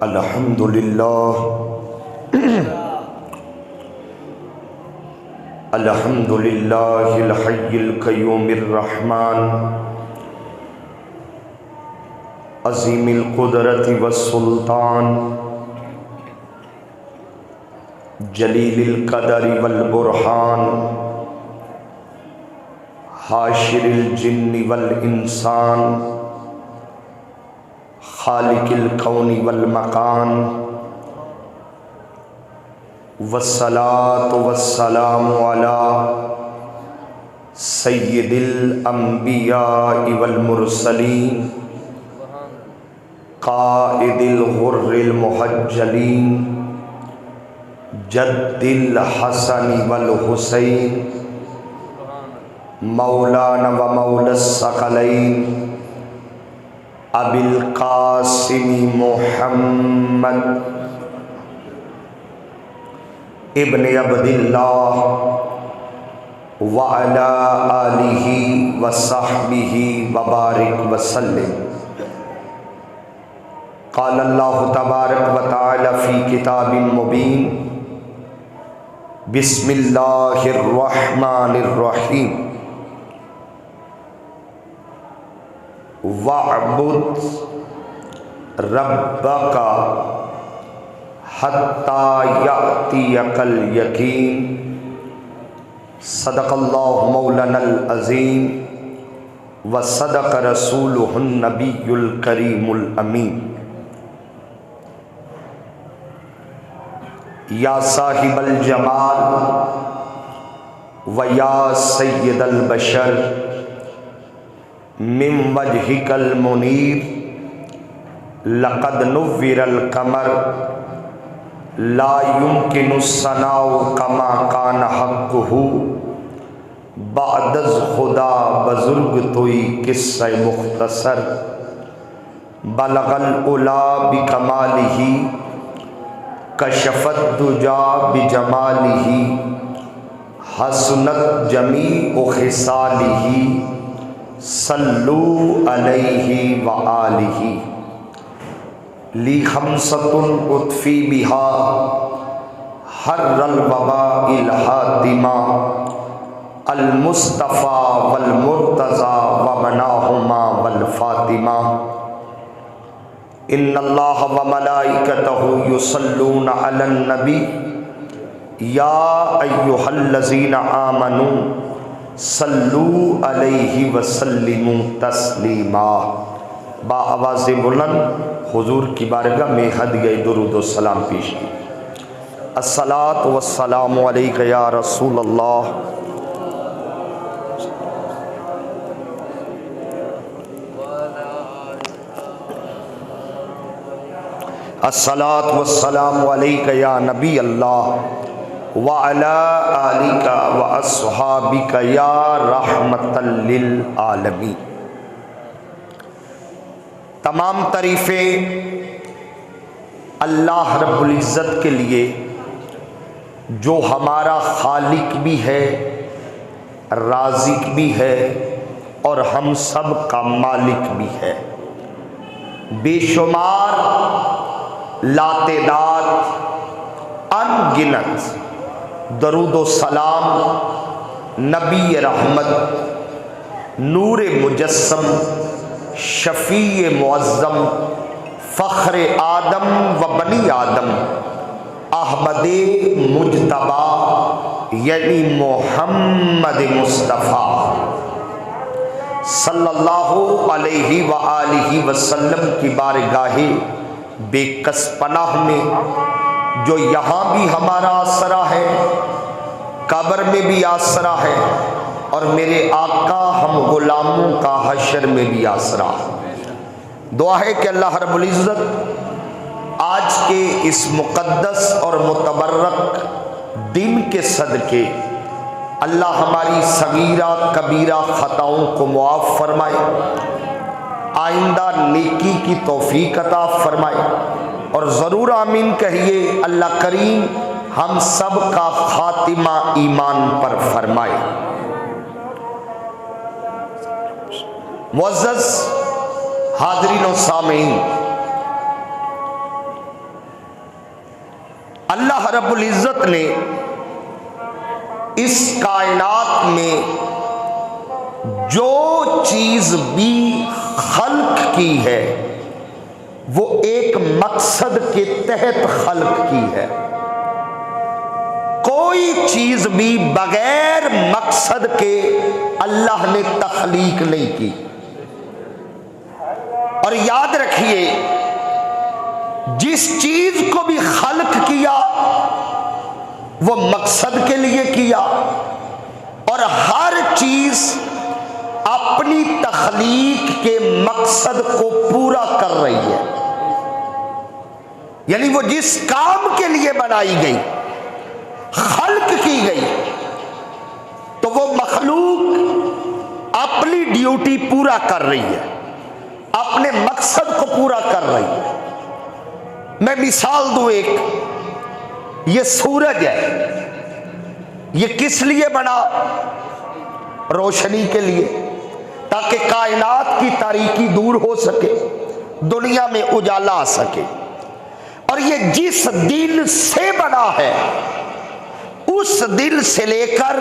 अल्हम्दुलिल्लाह अल्हम्दुलिल्लाहिल हय्यिल क़य्यूमिर रहमान अज़ीमिल क़ुदरति वस्सुल्तान जलीलिल क़दरि वल बुरहान हाशिरिल जिन्नि वल इंसान खालिकिल कौनि वल मकान वस्सलातु वस्सलामु अला सय्यिदिल अंबियाइ वल मुरसलीन क़ाइदिल गुर्रिल मुहज्जलीन जद्दिल हसन वल हुसैन मौलाना व मौलस सकलैन अबिल कासिमी मुहम्मद इब्न अब्दिल्लाह व अला आलिहि व सहबिहि व बारिक व सल्लिम। क़ाल अल्लाहु तबारक व तआला फ़ी किताबिन मुबीन बिस्मिल्लाहिर रहमानिर रहीम वअबुद रब्बका हत्ता यअतियकल यकीन। सदक़ल्लाहु मौलानल अज़ीम व सदक़ रसूलुहुन नबियुल करीमुल अमीन। या साहिबल जमाल व या सय्यदल बशर मिन वजहिकल मुनीर लक़द नुव्विरल कमर ला युमकिनु सनाउ कमा कान हक़्क़ुहु बअदज़ खुदा बुज़ुर्ग तोई किस्सा मुख्तसर बलगल उला बिकमालिही कशफत दुजा बिजमालिही हसनत जमीउ खिसालिही सल्लू अलैहि व आलिहि। ली खमसतुन उतफ़ी बिहा हर्रल वबाइल हातिमा अल मुस्तफ़ा वल मुर्तज़ा व बनाहुमा वल फ़ातिमा। इन्नल्लाह व मलाइकतहु युसल्लूना अलन नबी या अय्युहल्लज़ीना आमनू सल्लू अलैहि वसल्लिमू तस्लीमा। बाआवाज़ बुलंद हुजूर की बारगाह में हदिया दुरूद व सलाम पेश की। अस्सलातु वस्सलामु अलैका या रसूल अल्लाह। अस्सलातु वस्सलामु अलैका या नबी अल्लाह व अला आलिका व अस्हाबिका या रहमतल लिल आलमीन। तमाम तारीफ़ें अल्लाह रब्बुल इज़्ज़त के लिए जो हमारा खालिक भी है, राज़िक भी है और हम सब का मालिक भी है। बेशुमार लातेदार अनगिनत दरूद व सलाम नबी रहमत नूर मुजस्सम शफ़ी मुअज़्ज़म फ़ख्र आदम व बनी आदम अहमद मुज्तबा यानी मोहम्मद मुस्तफ़ा सल्लल्लाहु अलैहि व आलिहि वसल्लम की बारगाहे बेकस पनाह में जो यहाँ भी हमारा आसरा है, कब्र में भी आसरा है और मेरे आका हम गुलामों का हशर में भी आसरा। दुआ है कि अल्लाह रब्बुल इज़्ज़त आज के इस मुक़द्दस और मुतबर्रक दिन के सदके अल्लाह हमारी सगीरा कबीरा ख़ताओं को मुआफ़ फरमाए, आइंदा नेकी की तौफीक अता फरमाए और ज़रूर आमीन कहिए। अल्लाह करीम हम सब का खातिमा ईमान पर फरमाए। मुअज़्ज़ज़ हाज़रीन व सामीन, अल्लाह रब्बुल इज़्ज़त ने इस कायनात में जो चीज भी खल्क की है वो एक मकसद के तहत खल्क की है। कोई चीज भी बगैर मकसद के अल्लाह ने तख्लीक नहीं की। और याद रखिए, जिस चीज को भी खल्क किया वो मकसद के लिए किया, और हर चीज अपनी तख्लीक के मकसद को पूरा कर रही है। यानी वो जिस काम के लिए बनाई गई, खल्क की गई, तो वो मखलूक अपनी ड्यूटी पूरा कर रही है, अपने मकसद को पूरा कर रही है। मैं मिसाल दूं एक, ये सूरज है, ये किस लिए बना? रोशनी के लिए, ताकि कायनात की तारीकी दूर हो सके, दुनिया में उजाला आ सके। और ये जिस दिन से बना है, उस दिन से लेकर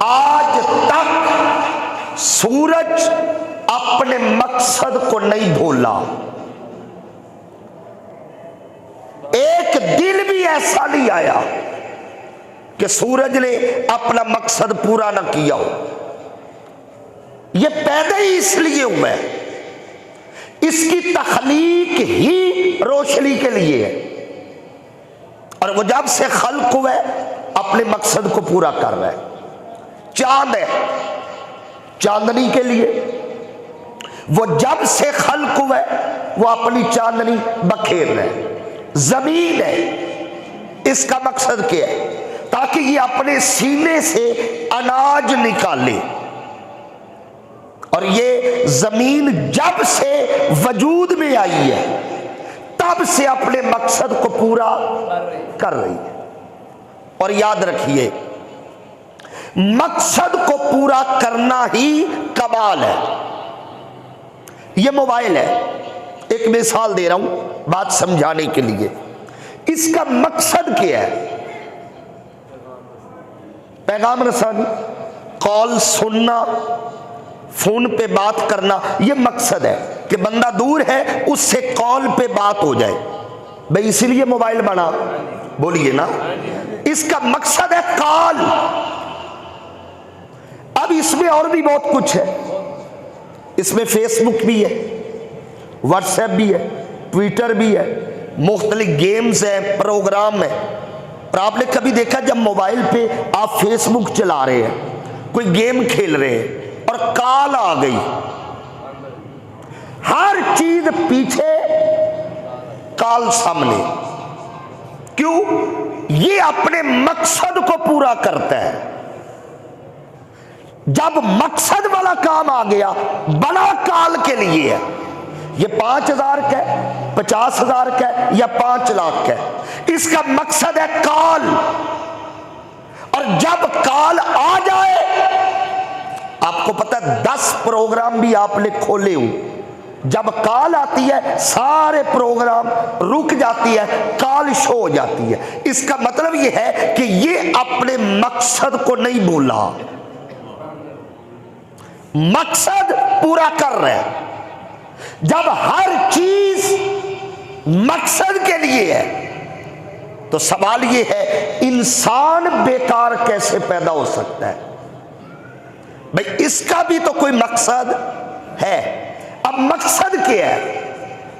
आज तक सूरज अपने मकसद को नहीं भूला। एक दिन भी ऐसा नहीं आया कि सूरज ने अपना मकसद पूरा ना किया हो। यह पैदा ही इसलिए हुआ है, इसकी तख्लीक ही रोशनी के लिए है, और वो जब से खल्क हुआ है अपने मकसद को पूरा कर रहा है। चांद है, चांदनी के लिए, वो जब से खल्क हुआ है वो अपनी चांदनी बखेर रहा है। जमीन है, इसका मकसद क्या है? ताकि ये अपने सीने से अनाज निकाले। और ये जमीन जब से वजूद में आई है तब से अपने मकसद को पूरा कर रही है। और याद रखिए, मकसद को पूरा करना ही कमाल है। ये मोबाइल है, एक मिसाल दे रहा हूं बात समझाने के लिए। इसका मकसद क्या है? पैगाम रसानी, कॉल सुनना, फोन पे बात करना, यह मकसद है कि बंदा दूर है उससे कॉल पे बात हो जाए। भाई इसीलिए मोबाइल बना, बोलिए ना। इसका मकसद है कॉल। अब इसमें और भी बहुत कुछ है, इसमें फेसबुक भी है, व्हाट्सएप भी है, ट्विटर भी है, मुख्तलिफ गेम्स है, प्रोग्राम है। और आपने कभी देखा जब मोबाइल पे आप फेसबुक चला रहे हैं, कोई गेम खेल रहे हैं और कॉल आ गई, हर चीज पीछे, कॉल सामने। क्यों? ये अपने मकसद को पूरा करता है। जब मकसद वाला काम आ गया, बड़ा काल के लिए है, ये 5,000 का, 50,000 का या 5 लाख का, इसका मकसद है काल। और जब काल आ जाए, आपको पता है 10 प्रोग्राम भी आपने खोले हो, जब कॉल आती है सारे प्रोग्राम रुक जाती है, कॉल शो हो जाती है। इसका मतलब यह है कि ये अपने मकसद को नहीं भूला, मकसद पूरा कर रहे हैं। जब हर चीज मकसद के लिए है तो सवाल यह है, इंसान बेकार कैसे पैदा हो सकता है? भाई इसका भी तो कोई मकसद है। अब मकसद क्या है?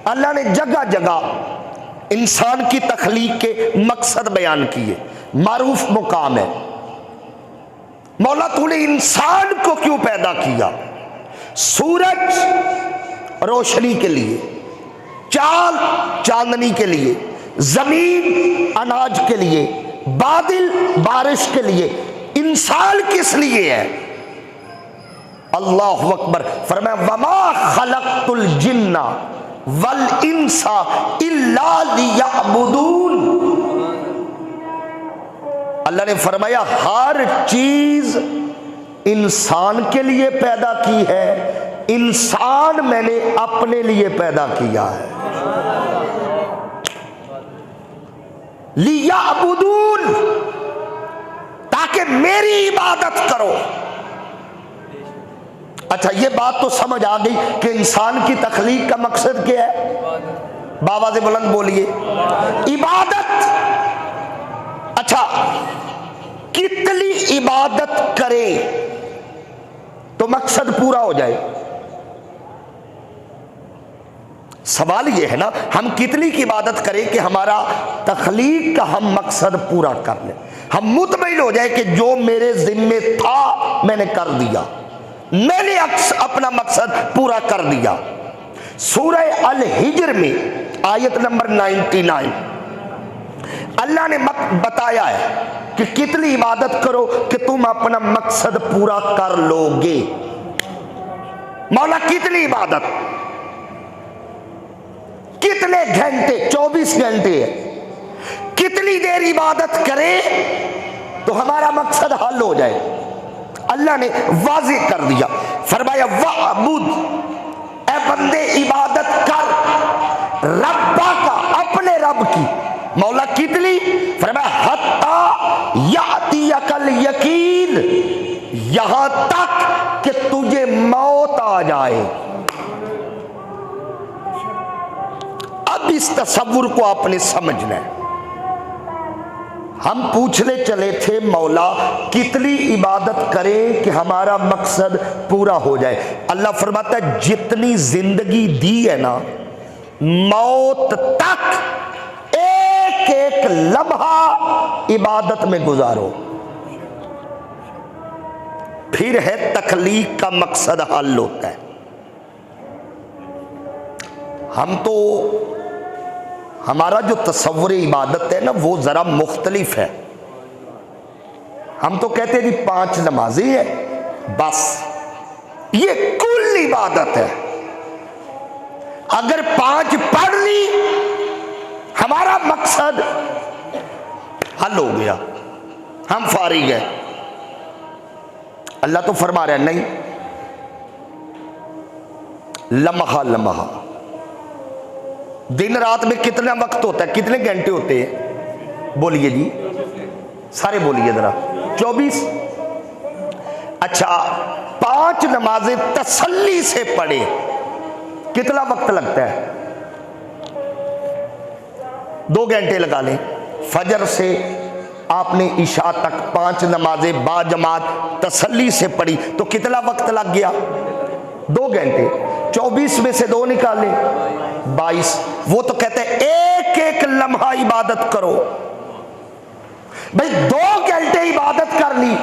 अल्लाह ने जगह जगह इंसान की तख्लीक के मकसद बयान किए, मारूफ मुकाम है। मौला तूने इंसान को क्यों पैदा किया? सूरज रोशनी के लिए, चांद चांदनी के लिए, जमीन अनाज के लिए, बादल बारिश के लिए, इंसान किस लिए है? अल्लाहु अकबर। फरमाया वमा खलक़तुल जिन्ना वल इंसा इल्ला लियअबुदून। अल्लाह ने फरमाया हर चीज इंसान के लिए पैदा की है, इंसान मैंने अपने लिए पैदा किया है। लियाबुदून, ताकि मेरी इबादत करो। अच्छा, ये बात तो समझ आ गई कि इंसान की तख्लीक का मकसद क्या है? बाबा से बुलंद बोलिए, इबादत। अच्छा, कितनी इबादत करे तो मकसद पूरा हो जाए? सवाल ये है ना, हम कितनी की इबादत करें कि हमारा तख्लीक का हम मकसद पूरा कर लें, हम मुतमईन हो जाए कि जो मेरे जिम्मे था मैंने कर दिया, मैंने अपना मकसद पूरा कर दिया। सूरह अल हिज्र में आयत नंबर 99 अल्लाह ने बताया है कि कितनी इबादत करो कि तुम अपना मकसद पूरा कर लोगे। मौला कितनी इबादत, कितने घंटे? 24 घंटे है। कितनी देर इबादत करें तो हमारा मकसद हल हो जाए? अल्लाह ने वाज़ेह कर दिया, फरमाया वअबुद, ए बंदे इबादत कर, रब्बा का, अपने रब की। मौला कितनी? फरमाया हत्ता यातियकल यकीन, यहां तक कि तुझे मौत आ जाए। अब इस तसव्वुर को आपने समझना है। हम पूछने चले थे मौला कितनी इबादत करें कि हमारा मकसद पूरा हो जाए? अल्लाह फरमाता है जितनी जिंदगी दी है ना, मौत तक एक एक लम्हा इबादत में गुजारो, फिर है तख्लीक का मकसद हल होता है। हम तो, हमारा जो तसव्वुर इबादत है ना वो जरा मुख्तलिफ है। हम तो कहते हैं जी 5 नमाजें हैं बस, ये कुल इबादत है। अगर 5 पढ़ ली हमारा मकसद हल हो गया, हम फारिग है। अल्लाह तो फरमा रहा है नहीं, लम्हा लम्हा, दिन रात में कितना वक्त होता है, कितने घंटे होते हैं? बोलिए जी, सारे बोलिए जरा। 24। अच्छा, 5 नमाजें तसल्ली से पढ़े कितना वक्त लगता है? 2 घंटे लगा लें। फजर से आपने इशा तक 5 नमाजें बाजमात तसल्ली से पढ़ी तो कितना वक्त लग गया? 2 घंटे। 24 में से 2 निकालें, 22। वो तो कहते हैं एक एक लम्हा इबादत करो। भाई 2 घंटे इबादत कर ली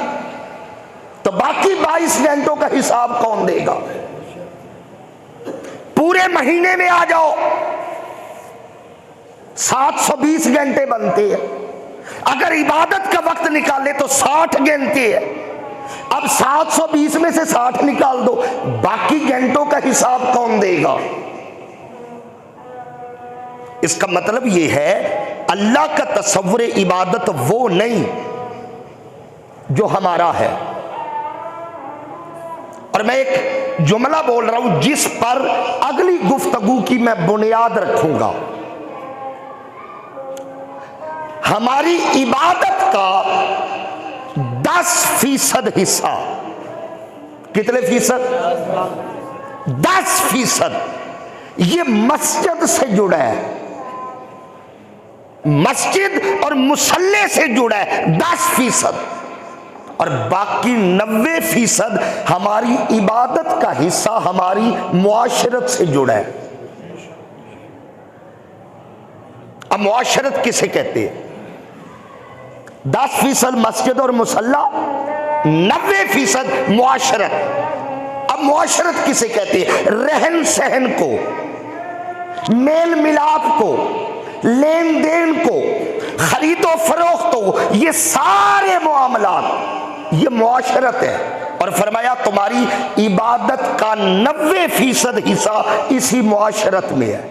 तो बाकी 22 घंटों का हिसाब कौन देगा? पूरे महीने में आ जाओ 720 घंटे बनते हैं। अगर इबादत का वक्त निकाले तो 60 घंटे है। अब 720 में से 60 निकाल दो, बाकी घंटों का हिसाब कौन देगा? इसका मतलब यह है अल्लाह का तसव्वुर इबादत वो नहीं जो हमारा है। और मैं एक जुमला बोल रहा हूं जिस पर अगली गुफ्तगू की मैं बुनियाद रखूंगा। हमारी इबादत का 10% हिस्सा, कितने फीसद? 10% ये मस्जिद से जुड़ा है, मस्जिद और मुसल्ले से जुड़ा है 10%, और बाकी 90% हमारी इबादत का हिस्सा हमारी मुआशरत से जुड़ा है। अब मुआशरत किसे कहते हैं? 10% मस्जिद और मुसल्ला, 90% मुआशरत। अब मुआशरत किसे कहते हैं? रहन सहन को, मेल मिलाप को, लेन देन को, खरीदो फरोख्त को, ये सारे मामलात ये मुआशरत है। और फरमाया तुम्हारी इबादत का 90% हिस्सा इसी मुआशरत में है।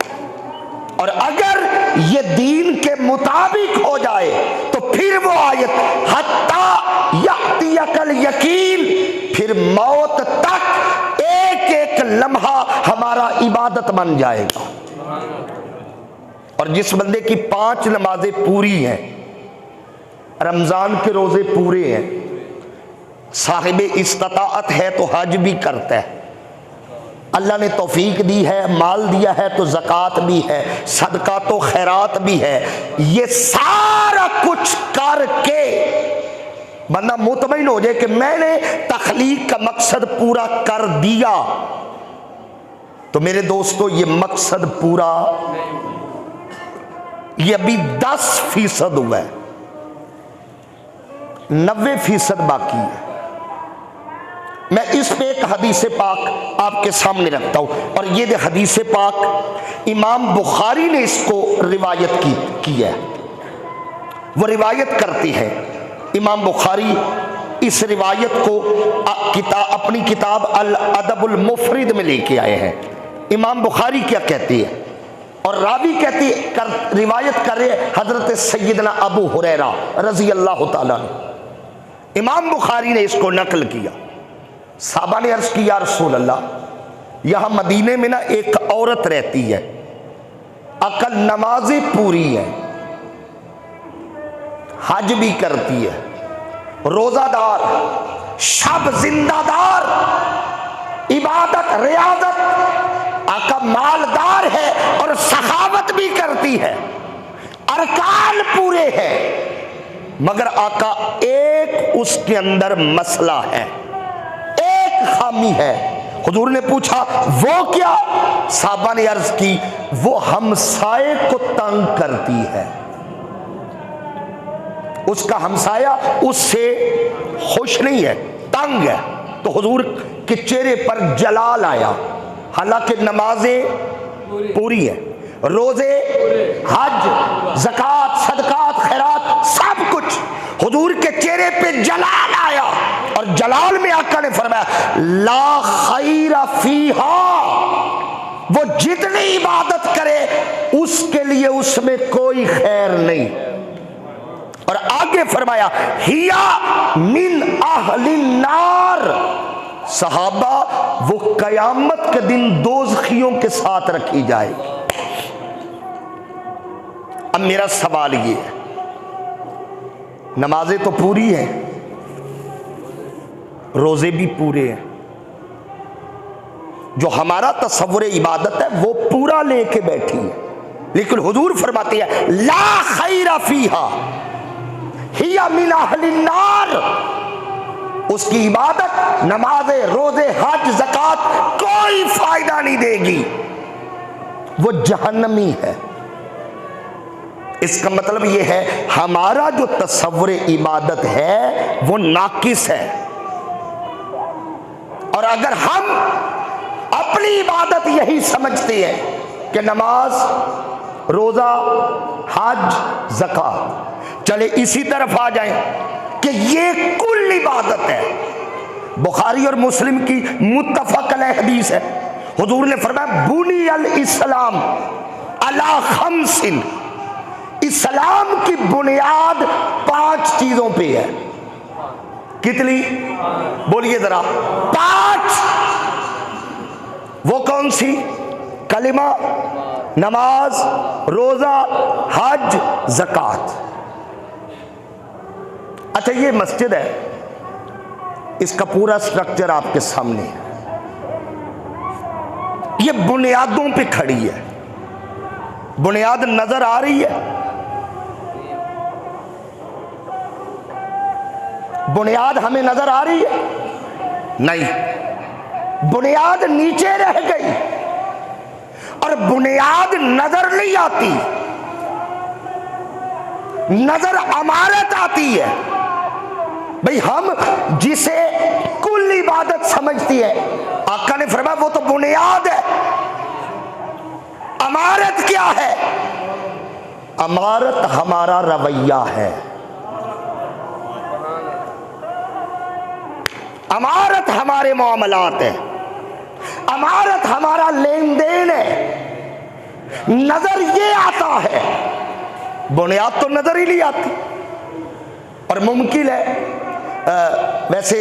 और अगर ये दीन के मुताबिक हो जाए तो फिर वो आयत हत्ता यातियकल यकीन, फिर मौत तक एक एक लम्हा हमारा इबादत बन जाएगा। और जिस बंदे की 5 नमाजें पूरी हैं, रमज़ान के रोज़े पूरे हैं, साहिब इस्ताअत है तो हज भी करता है, अल्लाह ने तौफीक दी है, माल दिया है तो ज़कात भी है, सदका तो खैरात भी है, ये सारा कुछ करके बंदा मुतमईन हो जाए कि मैंने तख्लीक का मकसद पूरा कर दिया, तो मेरे दोस्तों ये मकसद पूरा, ये अभी 10% हुआ है, 90% बाकी है। मैं इस पे एक हदीस पाक आपके सामने रखता हूं, और ये हदीस पाक इमाम बुखारी ने इसको रिवायत की है। वो रिवायत करती है, इमाम बुखारी इस रिवायत को अपनी किताब अल अदबुल मुफरिद में लेके आए हैं। इमाम बुखारी क्या कहती है, और रावी कहती रिवायत कर रहे हजरत सैयदना अबू हुरैरा रजी अल्लाह ताला। इमाम बुखारी ने इसको नकल किया। साहबा ने अर्ज की, या रसूल अल्लाह, यहां मदीने में ना एक औरत रहती है, अकल नमाजें पूरी है, हज भी करती है, रोजादार, शब जिंदादार, इबादत रियाजत, आका मालदार है और सखावत भी करती है, अरकान पूरे हैं, मगर आका एक उसके अंदर मसला है, एक खामी है। हुजूर ने पूछा वो क्या? साहबा ने अर्ज की, वो हमसाये को तंग करती है, उसका हमसाया उससे खुश नहीं है, तंग है। तो हुजूर के चेहरे पर जलाल आया, हालांकि नमाजें पूरी है, रोजे, हज, ज़कात, सदकात, खैरात सब कुछ, हुजूर के चेहरे पे जलाल आया, और जलाल में आका ने फरमाया ला खैरा फीहा, वो जितनी इबादत करे उसके लिए उसमें कोई खैर नहीं। और आगे फरमाया हिया मिन अहलिन नार, सहाबा वो कयामत के दिन दोज़खियों के साथ रखी जाएगी। अब मेरा सवाल ये है, नमाजें तो पूरी हैं, रोजे भी पूरे हैं, जो हमारा तसव्वुर इबादत है वो पूरा लेके बैठी है, लेकिन हुजूर फरमाते हैं ला खैरा फीहा हिया मिन अहलिन नार, उसकी इबादत, नमाजें, रोजे, हज, ज़कात कोई फायदा नहीं देगी, वो जहन्नमी है। इसका मतलब यह है हमारा जो तसव्वुर इबादत है वो नाकिस है, और अगर हम अपनी इबादत यही समझते हैं कि नमाज, रोजा, हज, ज़कात, चले इसी तरफ आ जाएं कि ये कुल इबादत है। बुखारी और मुस्लिम की मुत्तफक अलैह हदीस है, हुजूर ने फरमाया बुनी अल इस्लाम अला खम्सिन, इस्लाम की बुनियाद 5 चीजों पे है। कितनी? बोलिए जरा। 5। वो कौन सी? कलिमा, नमाज, रोजा, हज, ज़कात। अच्छा, ये मस्जिद है, इसका पूरा स्ट्रक्चर आपके सामने है, ये बुनियादों पे खड़ी है। बुनियाद नजर आ रही है? बुनियाद हमें नजर आ रही है? नहीं, बुनियाद नीचे रह गई, और बुनियाद नजर नहीं आती, नजर अमारत आती है। भाई हम जिसे कुल इबादत समझती है, आका ने फरमाया वो तो बुनियाद है, अमारत क्या है? अमारत हमारा रवैया है, अमारत हमारे मामलात है, अमारत हमारा लेन देन है। नजर ये आता है, बुनियाद तो नजर ही नहीं आती। और मुमकिन है, वैसे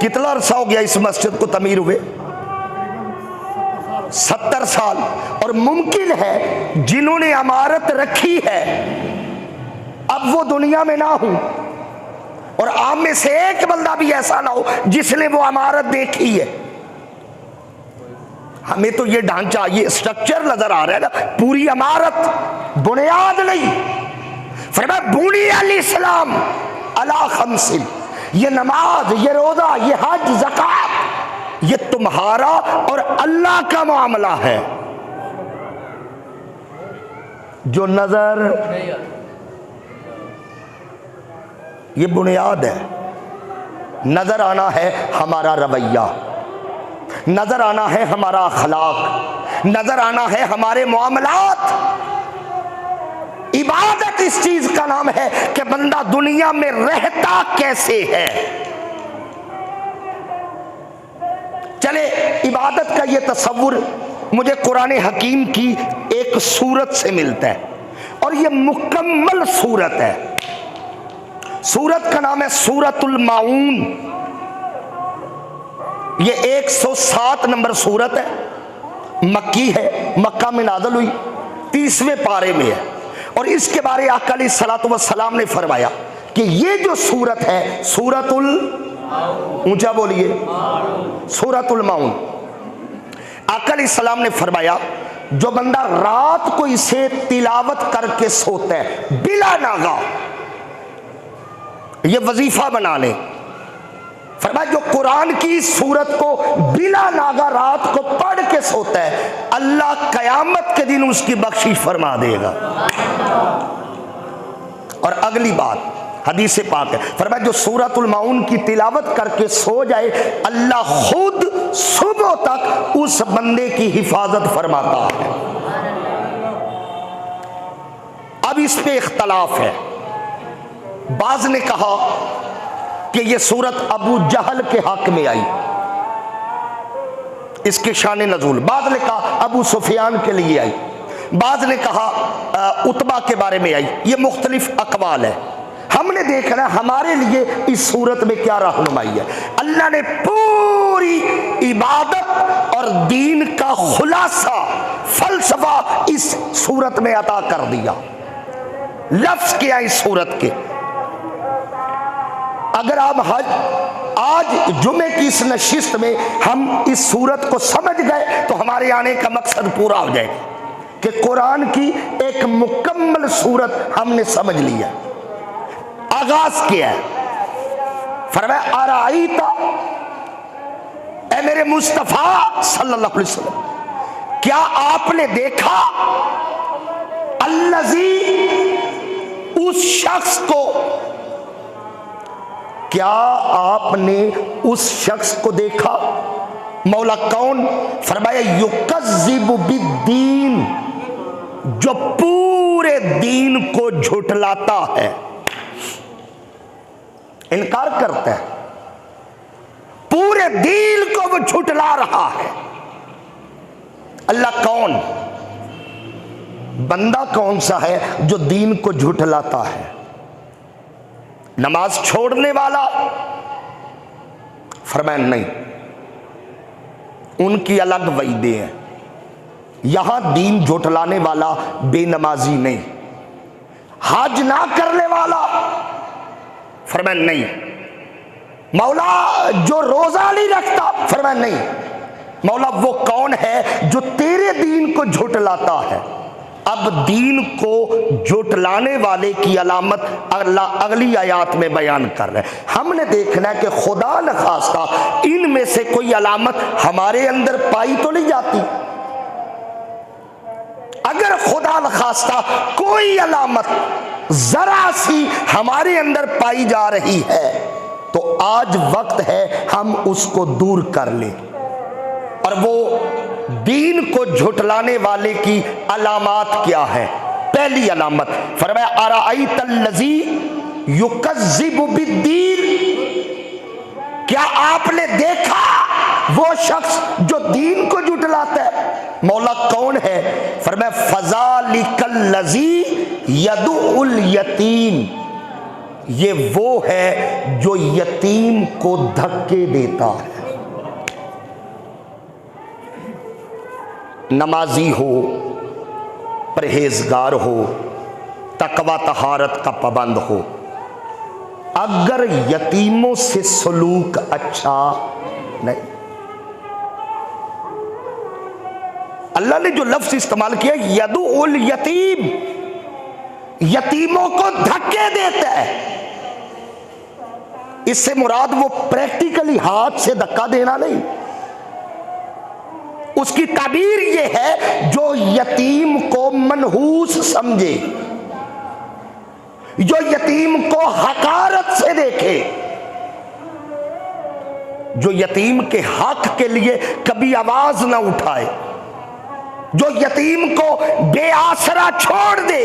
कितना अरसा हो गया इस मस्जिद को तमीर हुए? 70 साल, और मुमकिन है जिन्होंने अमारत रखी है अब वो दुनिया में ना हो, और आप में से एक बंदा भी ऐसा ना हो जिसने वो अमारत देखी है। हमें तो ये ढांचा, ये स्ट्रक्चर नजर आ रहा है ना, पूरी इमारत, बुनियाद नहीं। फरमाया बुनी अल इस्लाम अला खमसिन, ये नमाज, ये रोजा, ये हज, ज़कात, ये तुम्हारा और अल्लाह का मामला है। जो नजर, ये बुनियाद है। नजर आना है हमारा रवैया, नजर आना है हमारा अखलाक, नजर आना है हमारे मामलात। इबादत इस चीज का नाम है कि बंदा दुनिया में रहता कैसे है। चले, इबादत का ये तस्वुर मुझे कुरान हकीम की एक सूरत से मिलता है, और ये मुकम्मल सूरत है। सूरत का नाम है सूरतुल माऊन। ये 107 नंबर सूरत है, मक्की है, मक्का में नाज़िल हुई, 30वें पारे में है। और इसके बारे आका अलैहिस्सलातु वस्सलाम ने फरमाया कि ये जो सूरत है सूरतुल, ऊंचा बोलिए, सूरतुल माऊन। आका अलैहिस्सलाम ने फरमाया जो बंदा रात को इसे तिलावत करके सोता है बिला नागा, ये वजीफा बना ले। फरमाया जो कुरान की सूरत को बिला नागा रात को पढ़ के सोता है, अल्लाह कयामत के दिन उसकी बख्शिश फरमा देगा। और अगली बात हदीस पाक है, फरमाया जो सूरतुल माऊन की तिलावत करके सो जाए, अल्लाह खुद सुबह तक उस बंदे की हिफाजत फरमाता है। अब इस पे इख्तलाफ है। बाज ने कहा कि यह सूरत अबू जहल के हक में आई, इसके शान नजूल। बाज ने कहा अबू सुफियान के लिए आई, बाज ने कहा उतबा के बारे में आई। ये मुख्तलिफ अकवाल है। हमने देखना है हमारे लिए इस सूरत में क्या रहनुमाई है। अल्लाह ने पूरी इबादत और दीन का खुलासा, फलसफा इस सूरत में अता कर दिया। लफ्ज क्या इस सूरत के, अगर आप आज जुमे की इस नशिस्त में हम इस सूरत को समझ गए तो हमारे आने का मकसद पूरा हो जाएगा कि कुरान की एक मुकम्मल सूरत हमने समझ लिया। आगाज क्या है? फरमाया अराईता, ऐ मेरे मुस्तफा सल्लल्लाहु अलैहि वसल्लम, क्या आपने देखा, अल्लज़ी, उस शख्स को, क्या आपने उस शख्स को देखा? मौला कौन? फरमाया युकज़्ज़िबु बिद्दीन, जो पूरे दीन को झुठलाता है, इनकार करता है, पूरे दीन को वो झुठला रहा है। अल्लाह कौन? बंदा कौन सा है जो दीन को झुठलाता है? नमाज छोड़ने वाला? फरमाया नहीं, उनकी अलग वईदे हैं। यहां दीन झुठलाने वाला बेनमाजी नहीं। हज ना करने वाला? फरमाया नहीं। मौला जो रोजा नहीं रखता? फरमाया नहीं। मौला वो कौन है जो तेरे दीन को झुठलाता है? अब दीन को झुठलाने वाले की अलामत अल्लाह अगली आयात में बयान कर रहे हैं। हमने देखना है कि खुदा न खास्ता इनमें से कोई अलामत हमारे अंदर पाई तो नहीं जाती। अगर खुदा न खास्ता कोई अलामत जरा सी हमारे अंदर पाई जा रही है तो आज वक्त है हम उसको दूर कर लें। और वो दीन को झुठलाने वाले की अलामत क्या है? पहली अलामत फरमाया अराअयतल्लज़ी युकज़्ज़िबु बिद्दीन, क्या आपने देखा वो शख्स जो दीन को झुठलाता है? मौला कौन है? फरमाया फ़ज़ालिकल्लज़ी यदुउल यतीम, ये वो है जो यतीम को धक्के देता है। नमाजी हो, परहेजगार हो, तकवा तहारत का पाबंद हो, अगर यतीमों से सलूक अच्छा नहीं। अल्लाह ने जो लफ्ज इस्तेमाल किया यदुल यतीम, यतीमों को धक्के देता है, इससे मुराद वो प्रैक्टिकली हाथ से धक्का देना नहीं। उसकी ताबीर ये है जो यतीम को मनहूस समझे, जो यतीम को हकारत से देखे, जो यतीम के हक के लिए कभी आवाज ना उठाए, जो यतीम को बेआसरा छोड़ दे,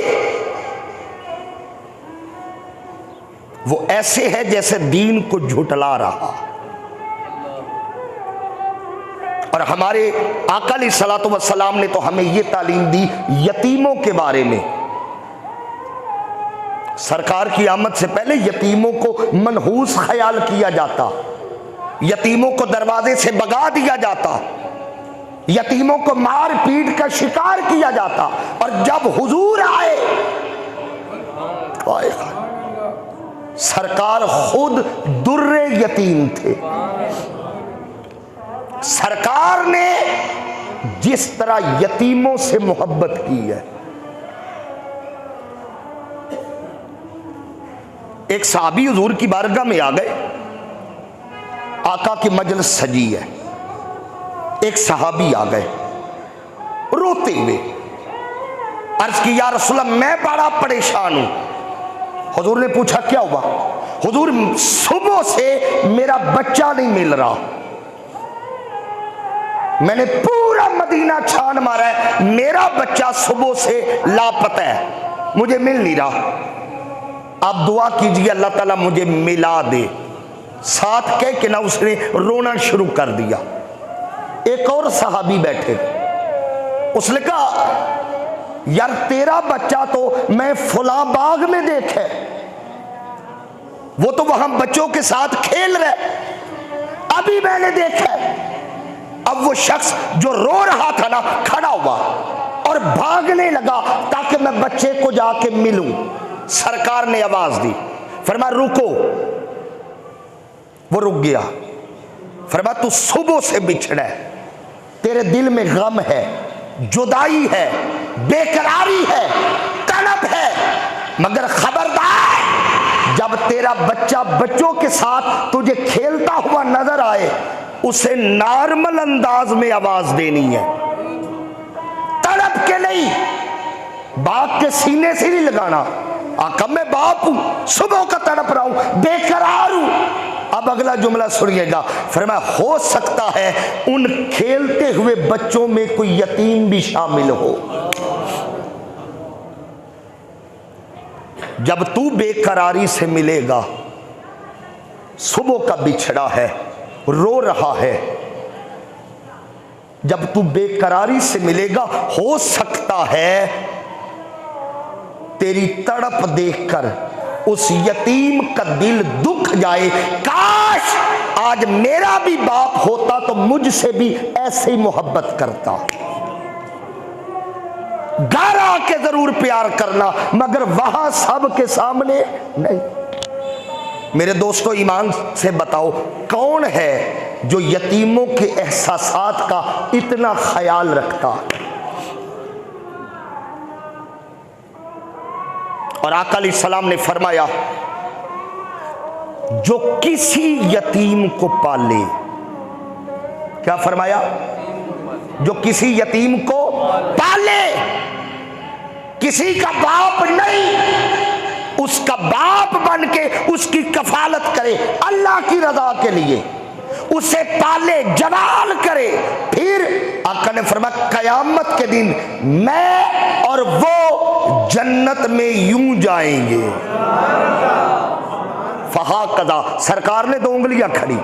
वो ऐसे है जैसे दीन को झुटला रहा। और हमारे आका अलैहिस्सलातु वस्सलाम ने तो हमें यह तालीम दी यतीमों के बारे में। सरकार की आमद से पहले यतीमों को मनहूस ख्याल किया जाता, यतीमों को दरवाजे से भगा दिया जाता, यतीमों को मार पीट का शिकार किया जाता। और जब हुजूर आए, सरकार खुद दुर्रे यतीम थे। सरकार ने जिस तरह यतीमों से मोहब्बत की है, एक साहबी हुजूर की बारगाह में आ गए, आका की मजलिस सजी है, एक सहाबी आ गए रोते हुए, अर्ज की या रसूलल्लाह मैं बड़ा परेशान हूं। हुजूर ने पूछा क्या हुआ? हुजूर सुबह से मेरा बच्चा नहीं मिल रहा, मैंने पूरा मदीना छान मारा है, मेरा बच्चा सुबह से लापता है, मुझे मिल नहीं रहा। आप दुआ कीजिए अल्लाह ताला मुझे मिला दे। साथ कह के ना उसने रोना शुरू कर दिया। एक और सहाबी बैठे, उसने कहा यार तेरा बच्चा तो मैं फुला बाग में देखे, वो तो वहां बच्चों के साथ खेल रहे, अभी मैंने देखा। अब वो शख्स जो रो रहा था ना खड़ा हुआ और भागने लगा ताकि मैं बच्चे को जाके मिलूं। सरकार ने आवाज दी, फरमाया रुको। वो रुक गया। फरमाया तू सुबह से बिछड़ा है, तेरे दिल में गम है, जुदाई है, बेकरारी है, तड़प है, मगर खबरदार जब तेरा बच्चा बच्चों के साथ तुझे खेलता हुआ नजर आए, उसे नॉर्मल अंदाज में आवाज देनी है, तड़प के नहीं, बाप के सीने से नहीं लगाना। आका मैं बाप हूं, सुबह का तड़प रहा हूं, बेकरार हूं। अब अगला जुमला सुनिएगा, फरमाया हो सकता है उन खेलते हुए बच्चों में कोई यतीम भी शामिल हो। जब तू बेकरारी से मिलेगा, सुबह का बिछड़ा है, रो रहा है, जब तू बेकरारी से मिलेगा, हो सकता है तेरी तड़प देखकर उस यतीम का दिल दुख जाए, काश आज मेरा भी बाप होता तो मुझसे भी ऐसे ही मोहब्बत करता। घर आके जरूर प्यार करना, मगर वहां सब के सामने नहीं। मेरे दोस्तों ईमान से बताओ कौन है जो यतीमों के एहसासात का इतना ख्याल रखता? और आका अलैहिस्सलाम ने फरमाया जो किसी यतीम को पाले, क्या फरमाया? जो किसी यतीम को पाले, किसी का बाप नहीं, उसका बाप बन के उसकी कफालत करे अल्लाह की रजा के लिए, उसे पाले, जलाल करे, फिर आका ने फरमाया कयामत के दिन मैं और वो जन्नत में यूं जाएंगे। फहा कदा, सरकार ने 2 उंगलियां खड़ी,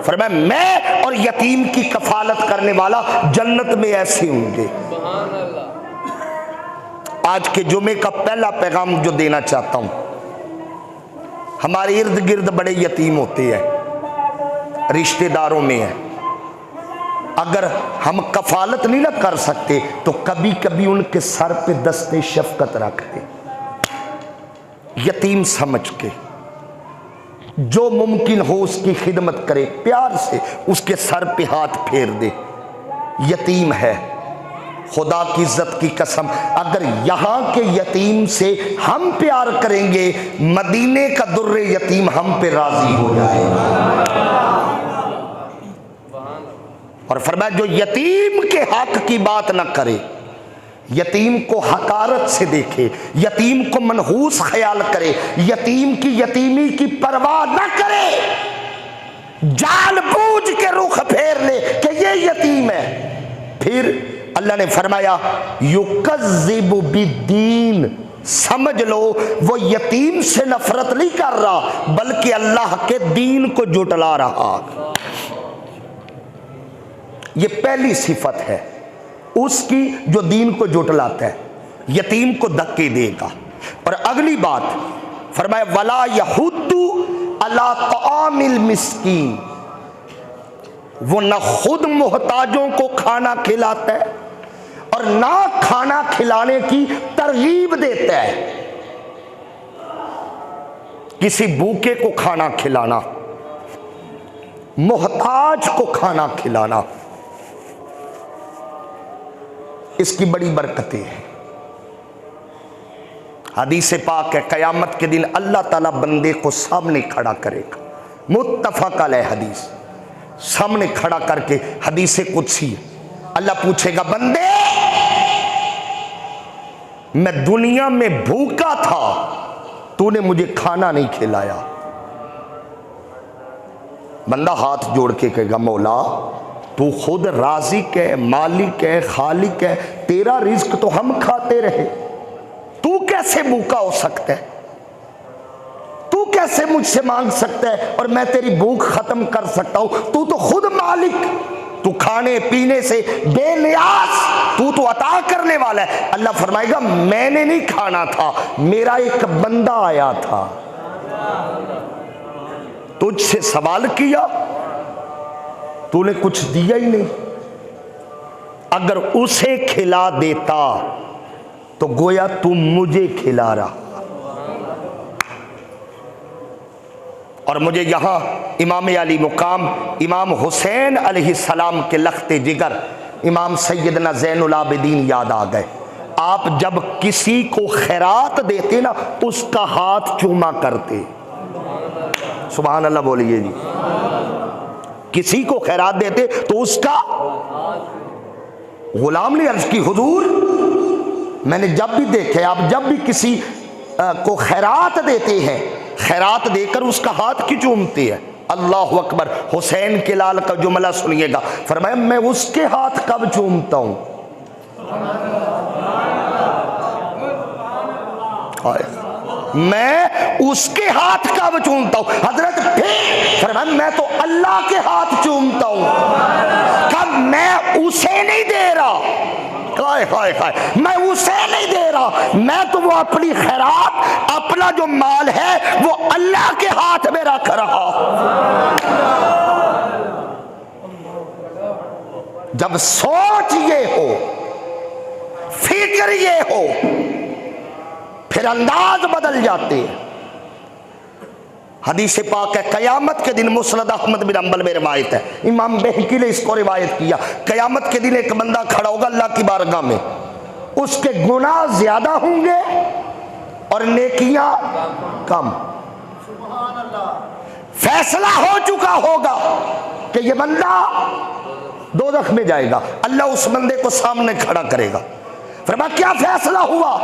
फरमाया मैं और यतीम की कफालत करने वाला जन्नत में ऐसे होंगे। आज के जुमे का पहला पैगाम जो देना चाहता हूं, हमारे इर्द गिर्द बड़े यतीम होते हैं, रिश्तेदारों में है, अगर हम कफालत नहीं ना कर सकते तो कभी कभी उनके सर पे दस्ते शफकत रख दे, यतीम समझ के, जो मुमकिन हो उसकी खिदमत करे, प्यार से उसके सर पे हाथ फेर दे। यतीम है, खुदा की इज्जत की कसम, अगर यहाँ के यतीम से हम प्यार करेंगे, मदीने का दुर्रे यतीम हम पे राजी हो जाएगा। और फरमाया जो यतीम के हक की बात ना करे, यतीम को हकारत से देखे, यतीम को मनहूस ख्याल करे, यतीम की यतीमी की परवाह न करे, जानबूझ के रुख फेर ले कि ये यतीम है, फिर अल्लाह ने फरमाया युकज़्ज़िबु बिद्दीन, समझ लो वो यतीम से नफरत नहीं कर रहा बल्कि अल्लाह के दीन को जुटला रहा। ये पहली सिफत है उसकी जो दीन को जुटलाता है, यतीम को धक्के देगा। और अगली बात फरमाया वला यहुद्दु अला तामिल मिस्कीन, वो न खुद मोहताजों को खाना खिलाता है और ना खाना खिलाने की तरगीब देता है। किसी भूखे को खाना खिलाना, मोहताज को खाना खिलाना, इसकी बड़ी बरकतें हैं। हदीस पाक है क़यामत के दिन अल्लाह ताला बंदे को सामने खड़ा करेगा, मुत्तफ़क़ अलैह हदीस, सामने खड़ा करके, हदीस कुदसी, अल्लाह पूछेगा बंदे मैं दुनिया में भूखा था, तूने मुझे खाना नहीं खिलाया। बंदा हाथ जोड़ के कहेगा मौला तू खुद राज़िक है, मालिक है, खालिक है, तेरा रिज्क तो हम खाते रहे, तू कैसे भूखा हो सकता है, तू कैसे मुझसे मांग सकता है और मैं तेरी भूख खत्म कर सकता हूं, तू तो खुद मालिक, तू खाने पीने से बेनियाज, तू तो अता करने वाला है। अल्लाह फरमाएगा मैंने नहीं खाना था, मेरा एक बंदा आया था, तुझसे सवाल किया, तूने कुछ दिया ही नहीं। अगर उसे खिला देता तो गोया तू मुझे खिला रहा। और मुझे यहां इमाम अली मुकाम इमाम हुसैन अलैहिस्सलाम के लख्ते जिगर इमाम सैयदना ज़ैनुल आबिदीन याद आ गए। आप जब किसी को खैरात देते ना उसका हाथ चूमा करते, सुभान अल्लाह बोलिए जी। किसी को खैरात देते तो उसका, गुलाम ने अर्ज की हुजूर मैंने जब भी देखे आप जब भी किसी को खैरात देते हैं, खैरात देकर उसका हाथ क्यों चूमते हैं? अल्लाह अकबर। हुसैन के लाल का जुमला सुनिएगा, फरमाया मैं उसके हाथ कब चूमता हूं, मैं उसके हाथ कब चूमता हूं। हजरत फिर फरमाया मैं तो अल्लाह के हाथ चूमता हूं, कब मैं उसे नहीं दे रहा, हाय हाय हाय, मैं उसे नहीं दे रहा, मैं तो वो अपनी खैरात, अपना जो माल है वो अल्लाह के हाथ में रख रहा। जब सोच ये हो, फिक्र ये हो, फिर अंदाज बदल जाते हैं। हदीस पाक है कयामत के दिन, मुस्नद अहमद बिन अंबल में रिवायत है, इमाम बहकी ने इसको रिवायत किया, कयामत के दिन एक बंदा खड़ा होगा अल्लाह की बारगाह में, उसके गुनाह ज्यादा होंगे और नेकियां कम। फैसला हो चुका होगा कि ये बंदा दोज़ख में जाएगा, अल्लाह उस बंदे को सामने खड़ा करेगा, फरमाया क्या फैसला हुआ?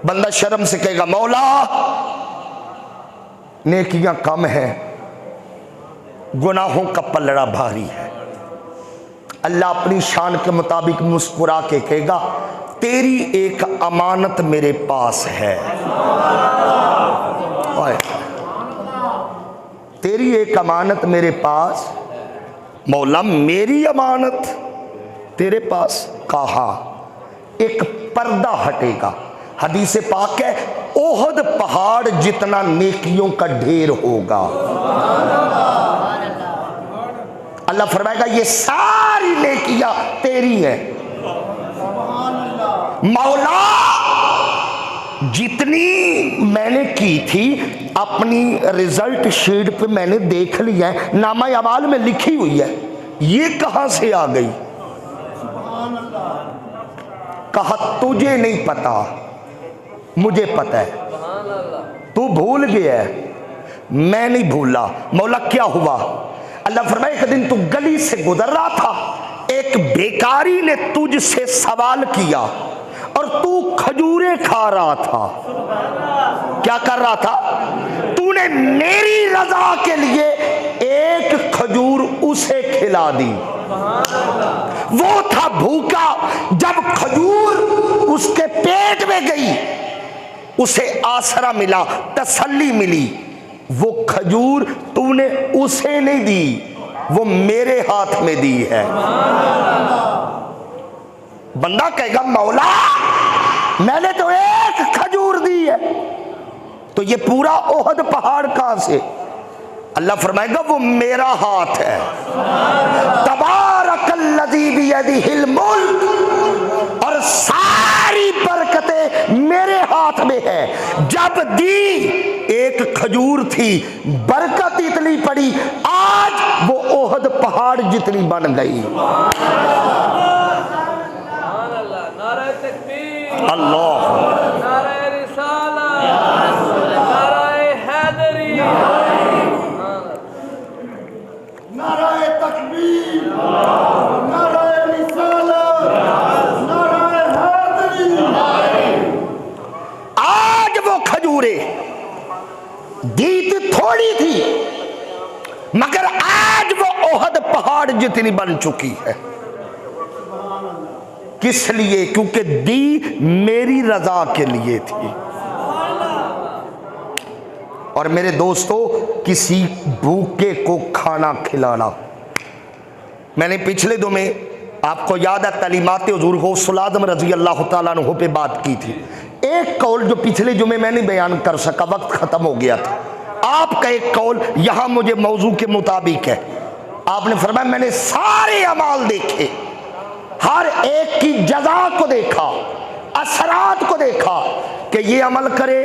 बंदा शर्म से कहेगा मौला नेकियां कम है, गुनाहों का पलड़ा भारी है। अल्लाह अपनी शान के मुताबिक मुस्कुरा के कहेगा तेरी एक अमानत मेरे पास है, तेरी एक अमानत मेरे पास। मौला मेरी अमानत तेरे पास, कहा एक पर्दा हटेगा। हदीस पाक है ओहद पहाड़ जितना नेकियों का ढेर होगा। अल्लाह फरमाएगा ये सारी नेकियां तेरी है। मौला जितनी मैंने की थी अपनी रिजल्ट शीट पे मैंने देख लिया है, नामा अमाल में लिखी हुई है, ये कहां से आ गई? कहा तुझे नहीं पता, मुझे पता है। तू भूल गया है, मैं नहीं भूला। मौला क्या हुआ? अल्लाह फरमाए एक दिन तू गली से गुजर रहा था, एक बेकारी ने तुझसे सवाल किया और तू खजूरे खा रहा था। क्या कर रहा था? तूने मेरी रजा के लिए एक खजूर उसे खिला दी। वो था भूखा, जब खजूर उसके पेट में गई उसे आसरा मिला, तसल्ली मिली। वो खजूर तूने उसे नहीं दी, वो मेरे हाथ में दी है। बंदा कहेगा मौला मैंने तो एक खजूर दी है, तो ये पूरा ओहद पहाड़ कहां से? अल्लाह फरमाएगा वो मेरा हाथ है। तबारकल्लज़ी बियदिहिल मुल्क, और सारी बरकतें मेरे हाथ में है। जब दी एक खजूर थी, बरकत इतनी पड़ी, आज वो ओहद पहाड़ जितनी बन गई। अल्लाह, नारे रिसालत, नारे हैदरी, नारे तकबीर, नारे रिसालत, नारे हैदरी। आज वो खजूरें दी तो थोड़ी थी, मगर आज वो ओहद पहाड़ जितनी बन चुकी है। किस लिए? क्योंकि दी मेरी रजा के लिए थी। और मेरे दोस्तों, किसी भूखे को खाना खिलाना, मैंने पिछले दो में आपको याद है तालीमात हुजूर गौसुल आज़म रजी अल्लाह तआला अन्हु पे बात की थी। एक कौल जो पिछले जुमे मैं नहीं बयान कर सका, वक्त खत्म हो गया था। आपका एक कौल यहां मुझे मौजू के मुताबिक है। आपने फरमाया मैंने सारे अमाल देखे, हर एक की जजा को देखा, असरात को देखा कि ये अमल करे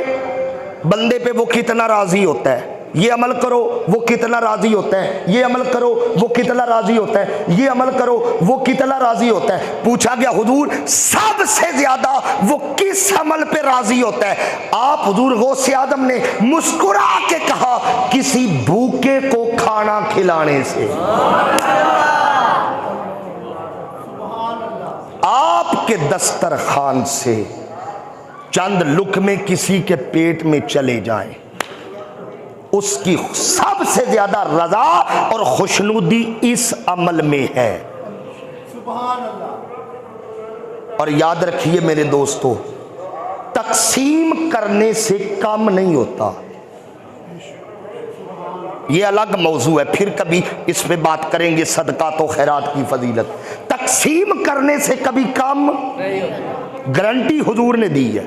बंदे पे वो कितना राजी होता है, ये अमल करो वो कितना राजी होता है, ये अमल करो वो कितना राजी होता है, ये अमल करो वो कितना राजी होता है। पूछा गया हुजूर सबसे ज्यादा वो किस अमल पे राजी होता है? आप हुजूर गौसे आदम ने मुस्कुरा के कहा किसी भूखे को खाना खिलाने से। आपके दस्तरखान से चंद लुकमे किसी के पेट में चले जाएं, उसकी सबसे ज्यादा रजा और खुशनुदी इस अमल में है। और याद रखिए मेरे दोस्तों, तकसीम करने से काम नहीं होता। ये अलग मौजू है, फिर कभी इस पे बात करेंगे, सदका तो खैरात की फजीलत। तकसीम करने से कभी काम गारंटी हुजूर ने दी है।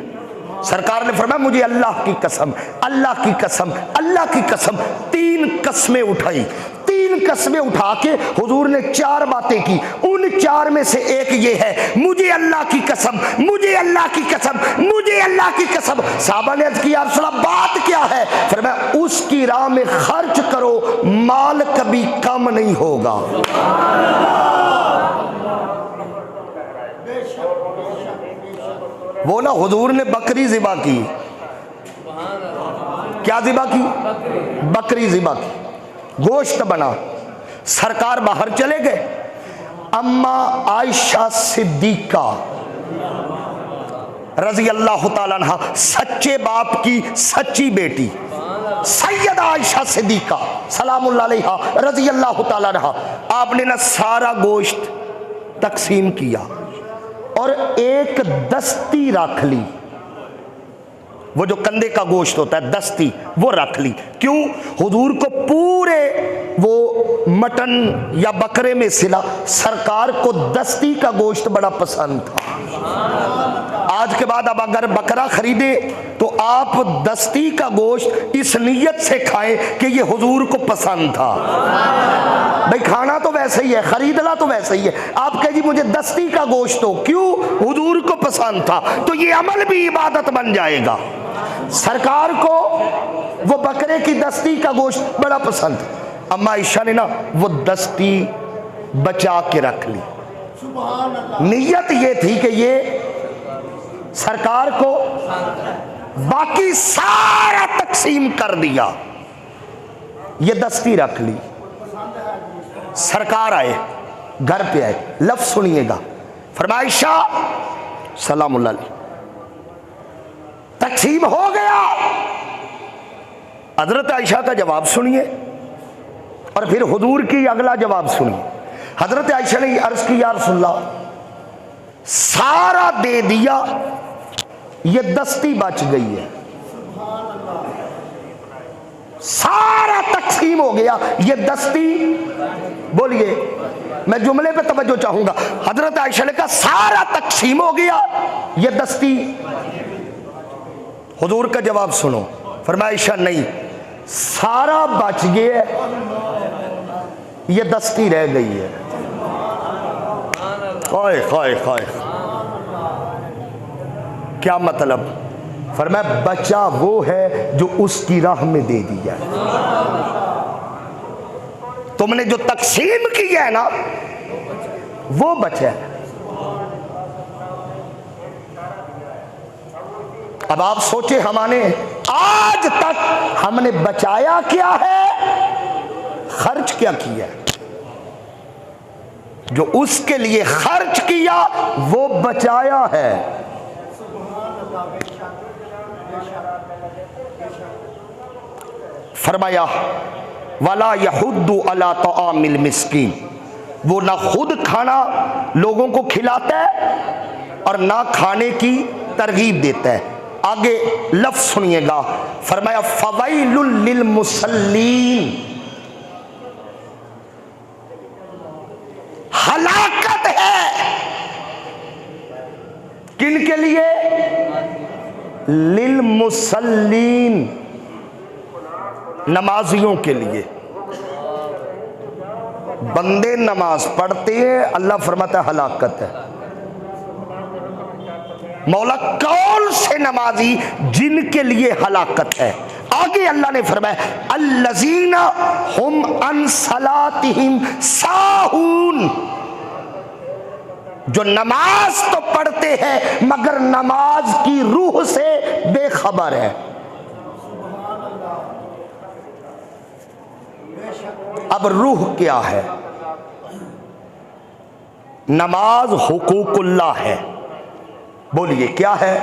सरकार ने फरमाया मुझे अल्लाह की कसम, अल्लाह की कसम, अल्लाह की कसम, 3 कस्में उठाई। 3 कस्में उठा के हुजूर ने 4 बातें की। उन 4 में से एक ये है, मुझे अल्लाह की कसम, मुझे अल्लाह की कसम, मुझे अल्लाह की कसम। साहबा ने अर्ज किया रसूल अल्लाह बात क्या है? फरमाया उसकी राह में खर्च करो, माल कभी कम नहीं होगा। वो ना हुजूर ने बकरी ज़िबा की। क्या ज़िबा की? बकरी ज़िबा की, गोश्त बना। सरकार बाहर चले गए। अम्मा आयशा सिद्दीका रजी अल्लाह ताला अन्हा, सच्चे बाप की सच्ची बेटी सैयदा आयशा सिद्दीका सलामुल्लाह अलैहा रजी अल्लाह ताला अन्हा, आपने ना सारा गोश्त तकसीम किया और एक दस्ती रख ली। वो जो कंधे का गोश्त होता है दस्ती, वो रख ली। क्यों? हुजूर को पूरे वो मटन या बकरे में सिला, सरकार को दस्ती का गोश्त बड़ा पसंद था। आज के बाद अब अगर बकरा खरीदे तो आप दस्ती का गोश्त इस नीयत से खाएं कि ये हुजूर को पसंद था। भाई खाना तो वैसे ही है, खरीदना तो वैसे ही है। आप कहे जी मुझे दस्ती का गोश्त हो, क्यों? हुजूर को पसंद था, तो ये अमल भी इबादत बन जाएगा। सरकार को वो बकरे की दस्ती का गोश्त बड़ा पसंद है। अम्मा आयशा ने ना वो दस्ती बचा के रख ली। नीयत ये थी कि ये सरकार को, बाकी सारा तकसीम कर दिया, ये दस्ती रख ली। सरकार आए, घर पे आए, लफ्ज सुनिएगा, फरमाइशा सलामुल्लाह अलैह, तकसीम हो गया। हजरत आयशा का जवाब सुनिए और फिर हुजूर की अगला जवाब सुनिए। हजरत आयशा ने अर्ज की, या रसूलल्लाह सारा दे दिया, ये दस्ती बच गई है। सारा तकसीम हो गया, ये दस्ती, बोलिए, मैं जुमले पे तवज्जो चाहूंगा। हजरत आयशा ने कहा सारा तकसीम हो गया, ये दस्ती। हुजूर का जवाब सुनो, फरमाइशा नहीं, सारा बच गया, ये दस्ती रह गई है। खाए खाए खाए, क्या मतलब? फरमाया बचा वो है जो उसकी राह में दे दिया। तुमने जो तकसीम की है ना, वो बचा है। अब आप सोचे, हमारे आज तक हमने बचाया क्या है, खर्च क्या किया? जो उसके लिए खर्च किया वो बचाया है। फरमाया वला यहुद्दु अला तआमिल मिस्कीन, वो ना खुद खाना लोगों को खिलाता है और ना खाने की तरगीब देता है। आगे लफ्ज सुनिएगा, फरमाया फवैलुल लिल मुसल्लीन, हलाकत है किन के लिए? लिल मुसल्लीन, नमाजियों के लिए। बंदे नमाज पढ़ते हैं, अल्लाह फरमाता है हलाकत है। मौला कौन से नमाजी जिनके लिए हलाकत है? आगे अल्लाह ने फरमाया अल्लज़ीना हुम अन सलातिहिम साहून, जो नमाज तो पढ़ते हैं मगर नमाज की रूह से बेखबर है। अब रूह क्या है? नमाज हुकूकुल्लाह है। बोलिए क्या है?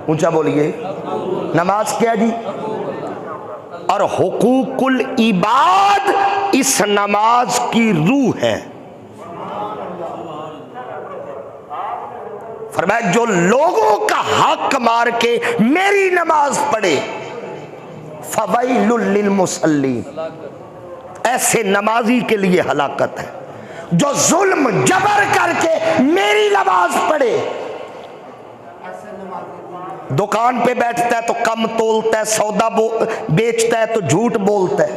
ऊंचा बोलिए, नमाज क्या जी? और हुकूकुल इबाद इस नमाज की रूह है। फरमाया जो लोगों का हक मार के मेरी नमाज पढ़े, फवैलुल लिल मुसल्लीन, ऐसे नमाजी के लिए हलाकत है। जो जुल्म जबर करके मेरी नमाज पढ़े, दुकान पे बैठता है तो कम तोलता है, सौदा बेचता है तो झूठ बोलता है,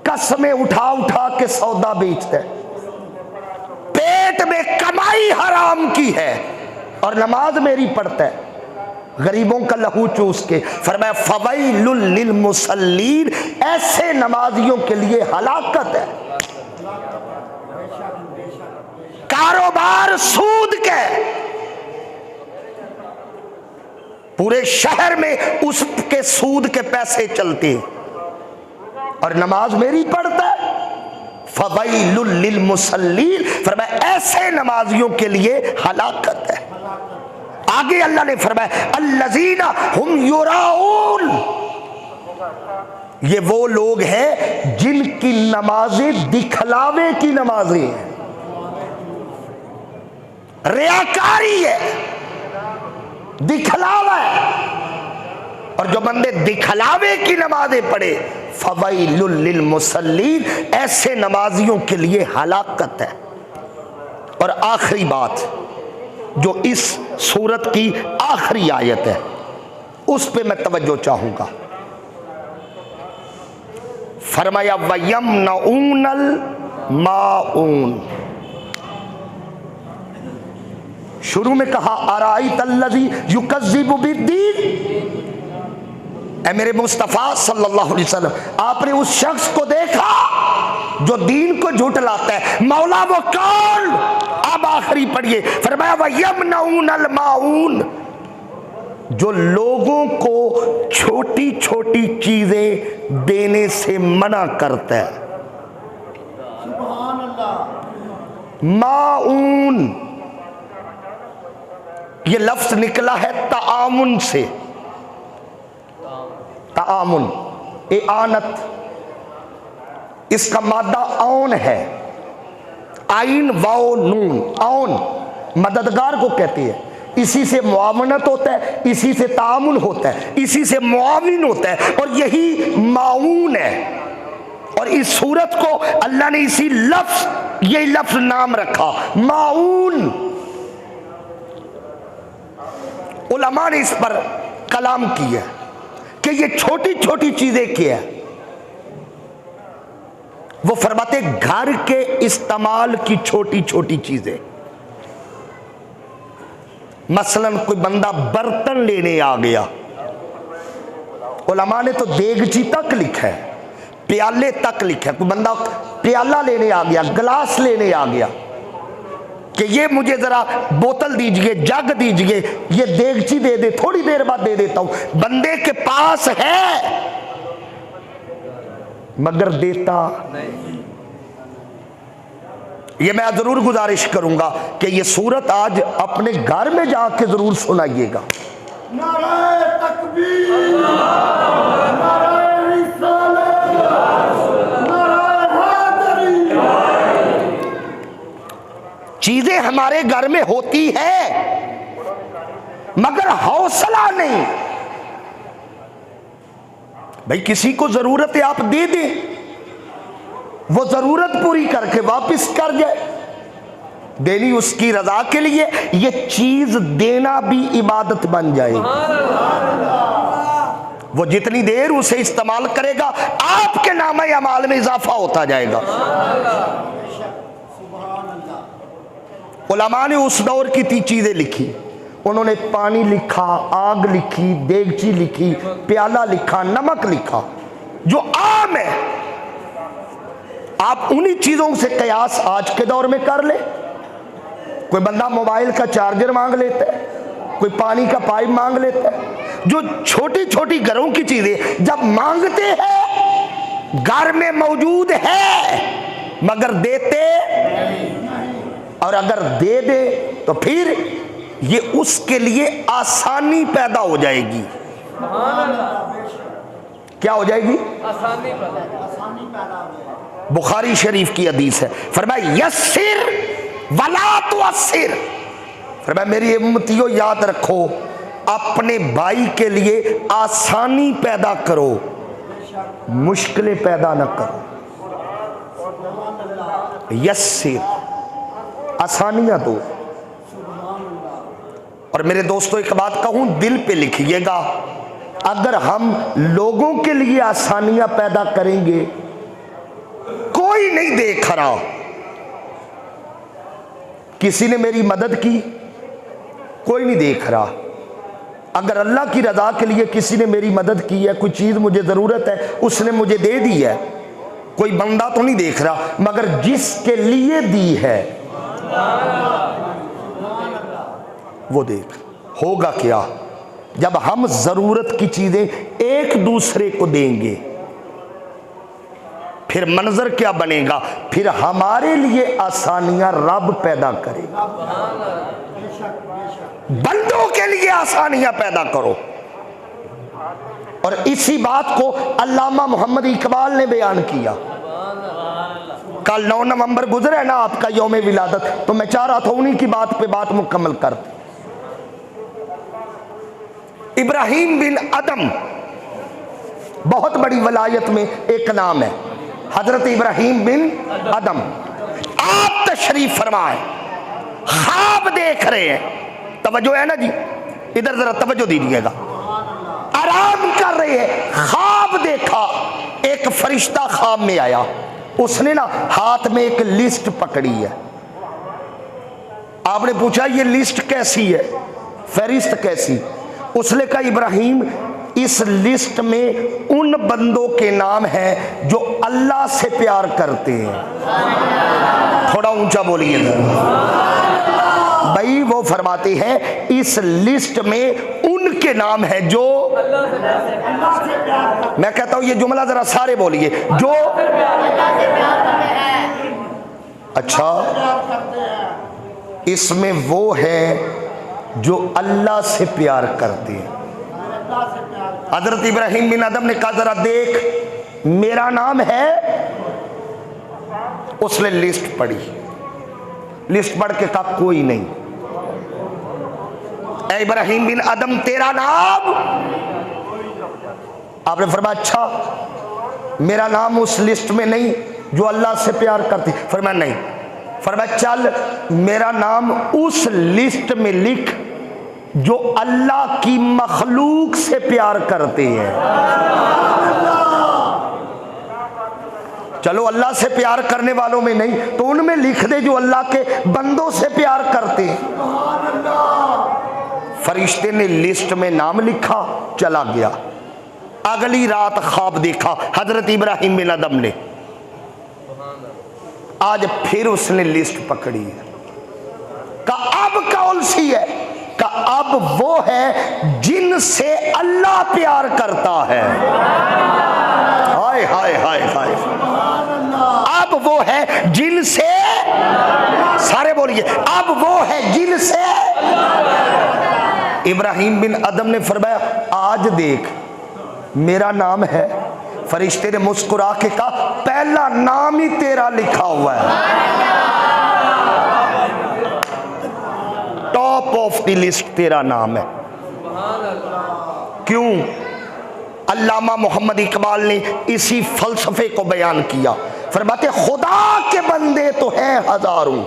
कसमें उठा उठा के सौदा बेचता है, पेट में कमाई हराम की है और नमाज मेरी पढ़ता है, गरीबों का लहू चूस के। फरमाया फवैलुल लिल मुसल्लीन, ऐसे नमाजियों के लिए हलाकत है। कारोबार सूद के, पूरे शहर में उसके सूद के पैसे चलते और नमाज मेरी पढ़ता है। फवैलुल लिल मुसल्लीन, फरमाया ऐसे नमाजियों के लिए हलाकत है। आगे अल्लाह ने फरमाया अल्लज़ीना हुम युराऊन, ये वो लोग हैं जिनकी नमाजें दिखलावे की नमाजें हैं, रियाकारी है, दिखलावा है। और जो बंदे दिखलावे की नमाजें पढ़े, फवैलुल लिल मुसल्लीन, ऐसे नमाजियों के लिए हलाकत है। और आखिरी बात जो इस सूरत की आखिरी आयत है, उस पे मैं तवज्जो चाहूंगा। फरमाया वयमनऊनल माऊन। शुरू में कहा अराइतल्लज़ी युकज़्ज़िबु बिद्दीन, ऐ मेरे मुस्तफ़ा सल्लल्लाहु अलैहि वसल्लम, आपने उस शख्स को देखा जो दीन को झुठलाता है। मौला वो कौन? अब आखिरी पढ़िए, फरमाया वयमनऊनल माऊन, जो लोगों को छोटी छोटी चीजें देने से मना करता है। सुभान अल्लाह। माऊन ये लफ्ज निकला है तामुन से, तामुन ए आनत, इसका मादा औन है, आइन वाओ नून, औन मददगार को कहती है। इसी से मुआवनत होता है, इसी से तामुन होता है, इसी से मुआविन होता है, और यही माऊन है। और इस सूरत को अल्लाह ने इसी लफ्ज, यही लफ्ज नाम रखा माऊन। उलमा ने इस पर कलाम किया कि ये छोटी छोटी चीजें क्या है। वो फरमाते घर के इस्तेमाल की छोटी छोटी चीजें। मसलन कोई बंदा बर्तन लेने आ गया, उलमा ने तो देगची तक लिखा है, प्याले तक लिखा है। कोई बंदा प्याला लेने आ गया, गिलास लेने आ गया कि ये मुझे जरा बोतल दीजिए, जग दीजिए, ये देगची दे दे, थोड़ी देर बाद दे देता हूं। बंदे के पास है मगर देता नहीं। ये मैं जरूर गुजारिश करूंगा कि ये सूरत आज अपने घर में जाके जरूर सुनाइएगा। नाराए तकबीर, नाराए रिसालत, नाराए हैदरी। चीजें हमारे घर में होती है मगर हौसला नहीं। भाई किसी को जरूरत है आप दे दें, वो जरूरत पूरी करके वापस कर जाए, देनी उसकी रजा के लिए। ये चीज देना भी इबादत बन जाएगी। वो जितनी देर उसे इस्तेमाल करेगा आपके नामे अमाल में इजाफा होता जाएगा। उलमा ने उस दौर की 3 चीजें लिखी। उन्होंने पानी लिखा, आग लिखी, देगची लिखी, प्याला लिखा, नमक लिखा, जो आम है। आप उन्हीं चीजों से कयास आज के दौर में कर ले। कोई बंदा मोबाइल का चार्जर मांग लेता है, कोई पानी का पाइप मांग लेता है। जो छोटी छोटी घरों की चीजें जब मांगते हैं घर में मौजूद है मगर देते, और अगर दे दे तो फिर ये उसके लिए आसानी पैदा हो जाएगी। क्या हो जाएगी? आसानी पैदा हो जाए। बुखारी शरीफ की हदीस है, फरमाया यस्सिर वला तुअस्सिर। फरमाया मेरी उम्मतियों याद रखो, अपने भाई के लिए आसानी पैदा करो, मुश्किलें पैदा न करो। यस्सिर, आसानियां दो। और मेरे दोस्तों एक बात कहूं, दिल पे लिखिएगा, अगर हम लोगों के लिए आसानियां पैदा करेंगे, कोई नहीं देख रहा, किसी ने मेरी मदद की, कोई नहीं देख रहा। अगर अल्लाह की रजा के लिए किसी ने मेरी मदद की है, कोई चीज मुझे जरूरत है, उसने मुझे दे दी है, कोई बंदा तो नहीं देख रहा, मगर जिसके लिए दी है वो देख। होगा क्या जब हम जरूरत की चीजें एक दूसरे को देंगे, फिर मंजर क्या बनेगा? फिर हमारे लिए आसानियां रब पैदा करेगा। बंदों के लिए आसानियां पैदा करो। और इसी बात को अल्लामा मोहम्मद इकबाल ने बयान किया। कल 9 नवंबर गुजरे ना आपका यौम विलादत, तो मैं चाह रहा था उन्हीं की बात पे बात मुकम्मल कर। इब्राहिम बिन अदम, बहुत बड़ी वलायत में एक नाम है, हजरत इब्राहिम बिन अदम। आप तशरीफ फरमाए, ख्वाब देख रहे हैं, तवज्जो है ना जी, इधर जरा तवज्जो दीजिएगा। आराम कर रहे हैं, ख्वाब देखा, एक फरिश्ता ख्वाब में आया, उसने ना हाथ में एक लिस्ट पकड़ी है। आपने पूछा ये लिस्ट कैसी है, फहरिस्त कैसी? उसने कहा इब्राहिम, इस लिस्ट में उन बंदों के नाम हैं जो अल्लाह से प्यार करते हैं। थोड़ा ऊंचा बोलिए भाई। वो फरमाते हैं इस लिस्ट में उनके नाम हैं जो अल्लाह से प्यार मैं कहता हूं ये जुमला जरा सारे बोलिए, जो अच्छा करते हैं। इसमें वो है जो अल्लाह से प्यार करते हैं। अल्लाह से प्यार हजरत इब्राहिम बिन अदम ने कहा जरा देख मेरा नाम है। उसने लिस्ट पढ़ी, लिस्ट पढ़ के कहा कोई नहीं। ऐ इब्राहिम बिन अदम तेरा नाम? आपने फरमाया अच्छा मेरा नाम उस लिस्ट में नहीं जो अल्लाह से प्यार करती। फरमाया नहीं। फरमाया चल मेरा नाम उस लिस्ट में लिख जो अल्लाह की मखलूक से प्यार करते हैं। चलो अल्लाह से प्यार करने वालों में नहीं तो उनमें लिख दे जो अल्लाह के बंदों से प्यार करते हैं। फरिश्ते ने लिस्ट में नाम लिखा, चला गया। अगली रात ख्वाब देखा हजरत इब्राहिम बिन अदम ने। आज फिर उसने लिस्ट पकड़ी है। कहा अब कौन सी है? कहा अब वो है जिनसे अल्लाह प्यार करता है। हाय हाय हाय हाय। अब वो है जिनसे, सारे बोलिए, अब वो है जिनसे। इब्राहिम बिन अदम ने फरमाया आज देख मेरा नाम है। फरिश्ते ने मुस्कुरा के कहा पहला नाम ही तेरा लिखा हुआ है, टॉप ऑफ द लिस्ट तेरा नाम है। क्यों? अल्लामा मोहम्मद इकबाल ने इसी फलसफे को बयान किया। फरमाते खुदा के बंदे तो हैं हजारों,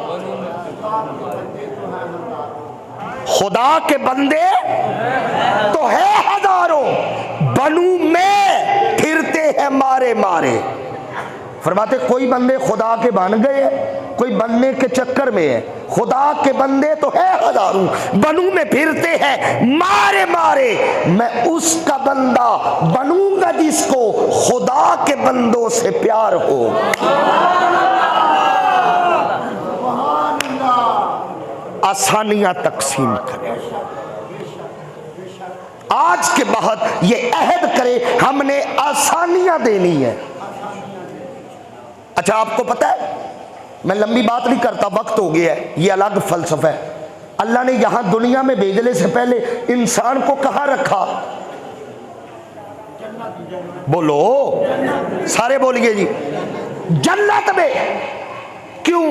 खुदा के बंदे तो है हजारों, बनू में फिरते हैं मारे मारे। फरमाते कोई बंदे खुदा के बन गए, कोई बनने के चक्कर में है। खुदा के बंदे तो है हजारों, बनू में फिरते हैं मारे मारे। मैं उसका बंदा बनूंगा जिसको खुदा के बंदों से प्यार हो। आसानियां तकसीम करें। आज के बाद ये अहद करे हमने आसानियां देनी है। अच्छा आपको पता है, मैं लंबी बात नहीं करता, वक्त हो गया है, ये अलग फलसफा है। अल्लाह ने यहां दुनिया में भेजने से पहले इंसान को कहां रखा? बोलो, सारे बोलिए जी, जन्नत में। क्यों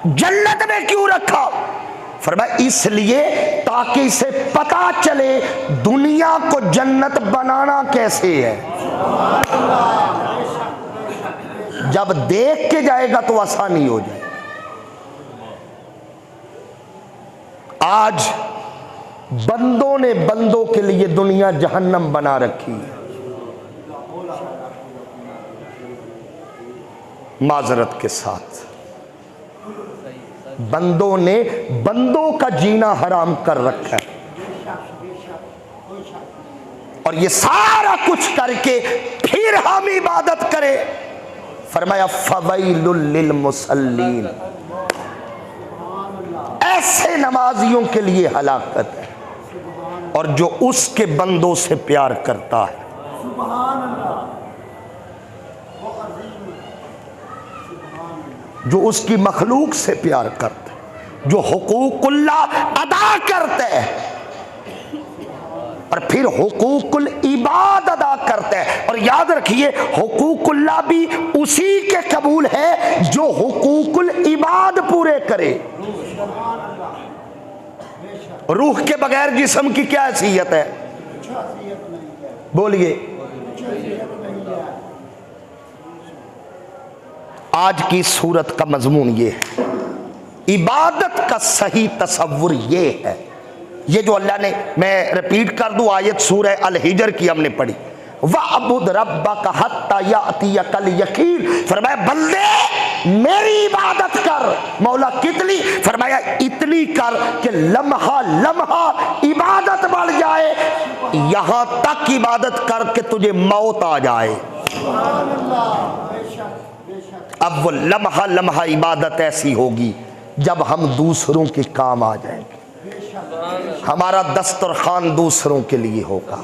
जन्नत में क्यों रखा? फरमाया इसलिए ताकि इसे पता चले दुनिया को जन्नत बनाना कैसे है। जब देख के जाएगा तो आसानी हो जाए। आज बंदों ने बंदों के लिए दुनिया जहन्नम बना रखी है। माजरत के साथ बंदों ने बंदों का जीना हराम कर रखा है। और ये सारा कुछ करके फिर हम इबादत करें। फरमाया फवैलुल लिल मुसल्लीन, ऐसे नमाजियों के लिए हलाकत है। और जो उसके बंदों से प्यार करता है, जो उसकी मखलूक से प्यार करते हैं, जो हुकूकुल्लाह अदा करते हैं और फिर हुकूकुल इबाद अदा करते हैं। और याद रखिए हुकूकुल्लाह भी उसी के कबूल है जो हुकूकुल इबाद पूरे करे। रूह के बगैर जिस्म की क्या हैसियत है? बोलिए। आज की सूरत का मजमून ये है, इबादत का सही तसव्वुर ये है, ये जो अल्लाह ने, मैं रिपीट कर दूं, आयत सूरह अल हिजर की हमने पढ़ी, वअबुद रब्बका हत्ता यातियकल यकीन, फरमाया बंदे मेरी इबादत कर। मौला कितनी? फरमाया इतनी कर कि लम्हा लम्हा इबादत बढ़ जाए, यहां तक इबादत कर कि तुझे मौत आ जाए। अब वो लम्हा लम्हा इबादत ऐसी होगी जब हम दूसरों के काम आ जाएंगे, हमारा दस्तरखान दूसरों के लिए होगा,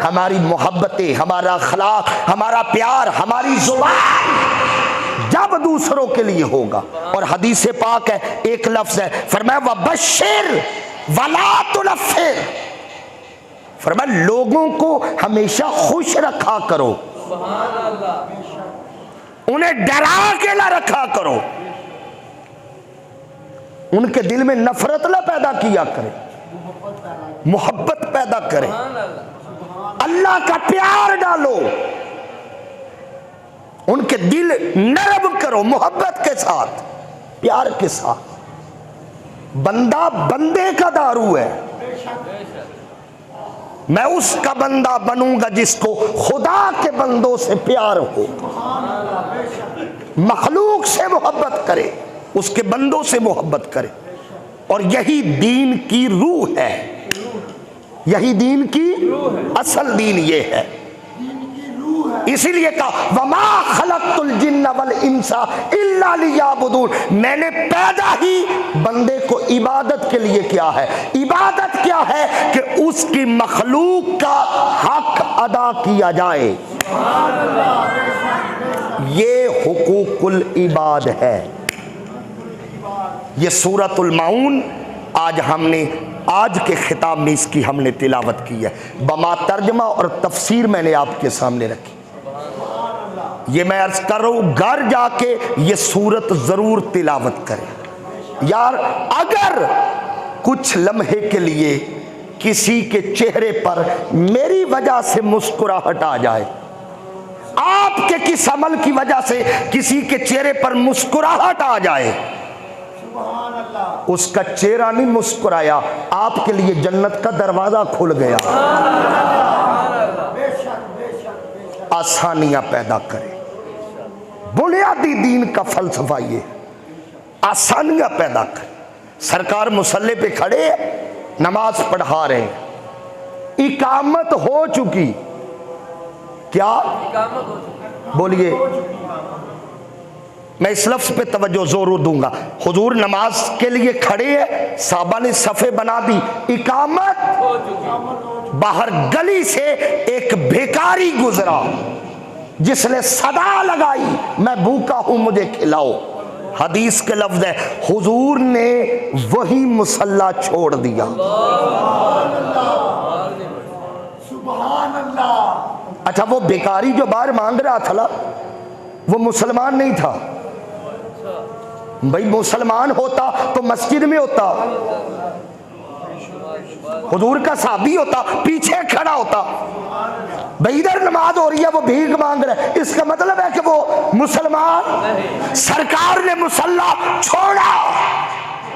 हमारी मोहब्बतें, हमारा अखलाक, हमारा प्यार, हमारी जुबान जब दूसरों के लिए होगा। और हदीस पाक है, एक लफ्ज है, फरमाया वबश्शिर वला तुनफ्फिर, फरमाया लोगों को हमेशा खुश रखा करो, उन्हें डरा के ना रखा करो, उनके दिल में नफरत ना पैदा किया करे, मोहब्बत पैदा करे, अल्लाह का प्यार डालो, उनके दिल नरम करो, मोहब्बत के साथ, प्यार के साथ। बंदा बंदे का दारू है, मैं उसका बंदा बनूंगा जिसको खुदा के बंदों से प्यार हो, मखलूक से मोहब्बत करे, उसके बंदों से मोहब्बत करे। और यही दीन की रूह है, यही दीन की असल दीन ये है। इसीलिए कहा वमा खलक़तुल जिन्न वल इंसा इल्ला लियाबुदून, मैंने पैदा ही बंदे को इबादत के लिए किया है। इबादत क्या है? कि उसकी मखलूक का हक अदा किया जाए, ये हुकूकुल इबाद है। ये सूरतुल माऊन आज हमने, आज के खिताब में इसकी हमने तिलावत की है, बमा तर्जमा और तफसीर मैंने आपके सामने रखी। ये मैं अर्ज कर रहा हूं, घर जाके ये सूरत जरूर तिलावत करें यार। अगर कुछ लम्हे के लिए किसी के चेहरे पर मेरी वजह से मुस्कुराहट आ जाए, आपके किस अमल की वजह से किसी के चेहरे पर मुस्कुराहट आ जाए, उसका चेहरा नहीं मुस्कुराया, आपके लिए जन्नत का दरवाजा खुल गया। आसानियां पैदा करें, बुनियादी दीन का फलसफा ये, आसानियां पैदा करें। सरकार मुसल्ले पे खड़े नमाज पढ़ा रहे हैं, इकामत हो चुकी, क्या बोलिए, मैं इस लफ्ज पे तवज्जो जोर दूंगा। हुजूर नमाज के लिए खड़े हैं, साहबा ने सफ़े बना दी, इकामत, बाहर गली से एक भिखारी गुजरा जिसने सदा लगाई मैं भूखा हूं मुझे खिलाओ। हदीस के लफ्ज है, हुजूर ने वही मुसल्ला छोड़ दिया। सुभान अल्लाह। अच्छा, वो भिखारी जो बाहर मांग रहा था ना, वो मुसलमान नहीं था भाई, मुसलमान होता तो मस्जिद में होता, हुजूर का साहबी होता, पीछे खड़ा होता। भाई इधर नमाज हो रही है, वो भीख मांग रहा है, इसका मतलब है कि वो मुसलमान। सरकार ने मुसल्ला छोड़ा,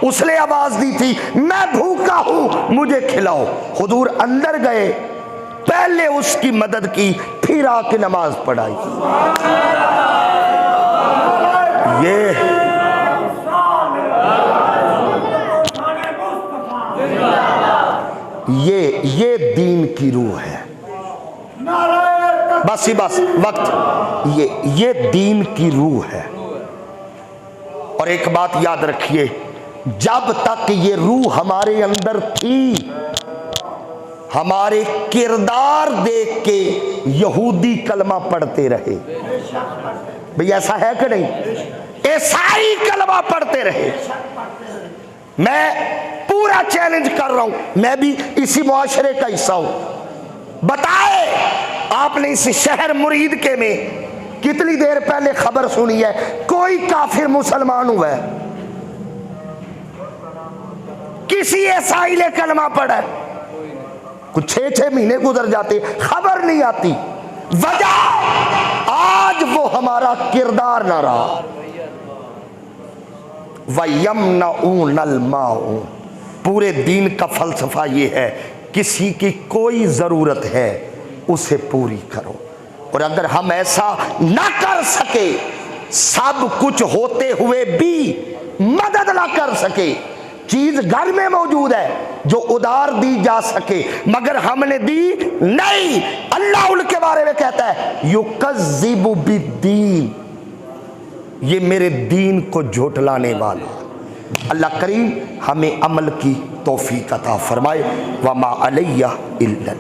उसने आवाज दी थी मैं भूखा हूं मुझे खिलाओ। हुजूर अंदर गए, पहले उसकी मदद की, फिर आके नमाज पढ़ाई। ये दीन की रूह है। बस वक्त, ये दीन की रूह है। और एक बात याद रखिए, जब तक ये रूह हमारे अंदर थी, हमारे किरदार देख के यहूदी कलमा पढ़ते रहे। भाई ऐसा है कि नहीं? ईसाई कलमा पढ़ते रहे। मैं पूरा चैलेंज कर रहा हूं, मैं भी इसी मुआशरे का हिस्सा हूं। बताए आपने इस शहर मुरीद के में कितनी देर पहले खबर सुनी है कोई काफिर मुसलमान हुआ है? किसी ईसाई ने कलमा पढ़ा है? कुछ 6-6 महीने गुजर जाते, खबर नहीं आती। वजह आज वो हमारा किरदार ना रहा। व यमनऊनल माऊन। पूरे दीन का फ़लसफ़ा ये है, किसी की कोई ज़रूरत है उसे पूरी करो। और अगर हम ऐसा ना कर सके, सब कुछ होते हुए भी मदद ना कर सके, चीज घर में मौजूद है जो उधार दी जा सके मगर हमने दी नहीं, अल्लाह उनके बारे में कहता है युकज़्ज़िबु बिद्दीन, ये मेरे दीन को झुठलाने वाला। अल्लाह करीम हमें अमल की तौफीक अता फरमाए। वमा अलैया इल्लल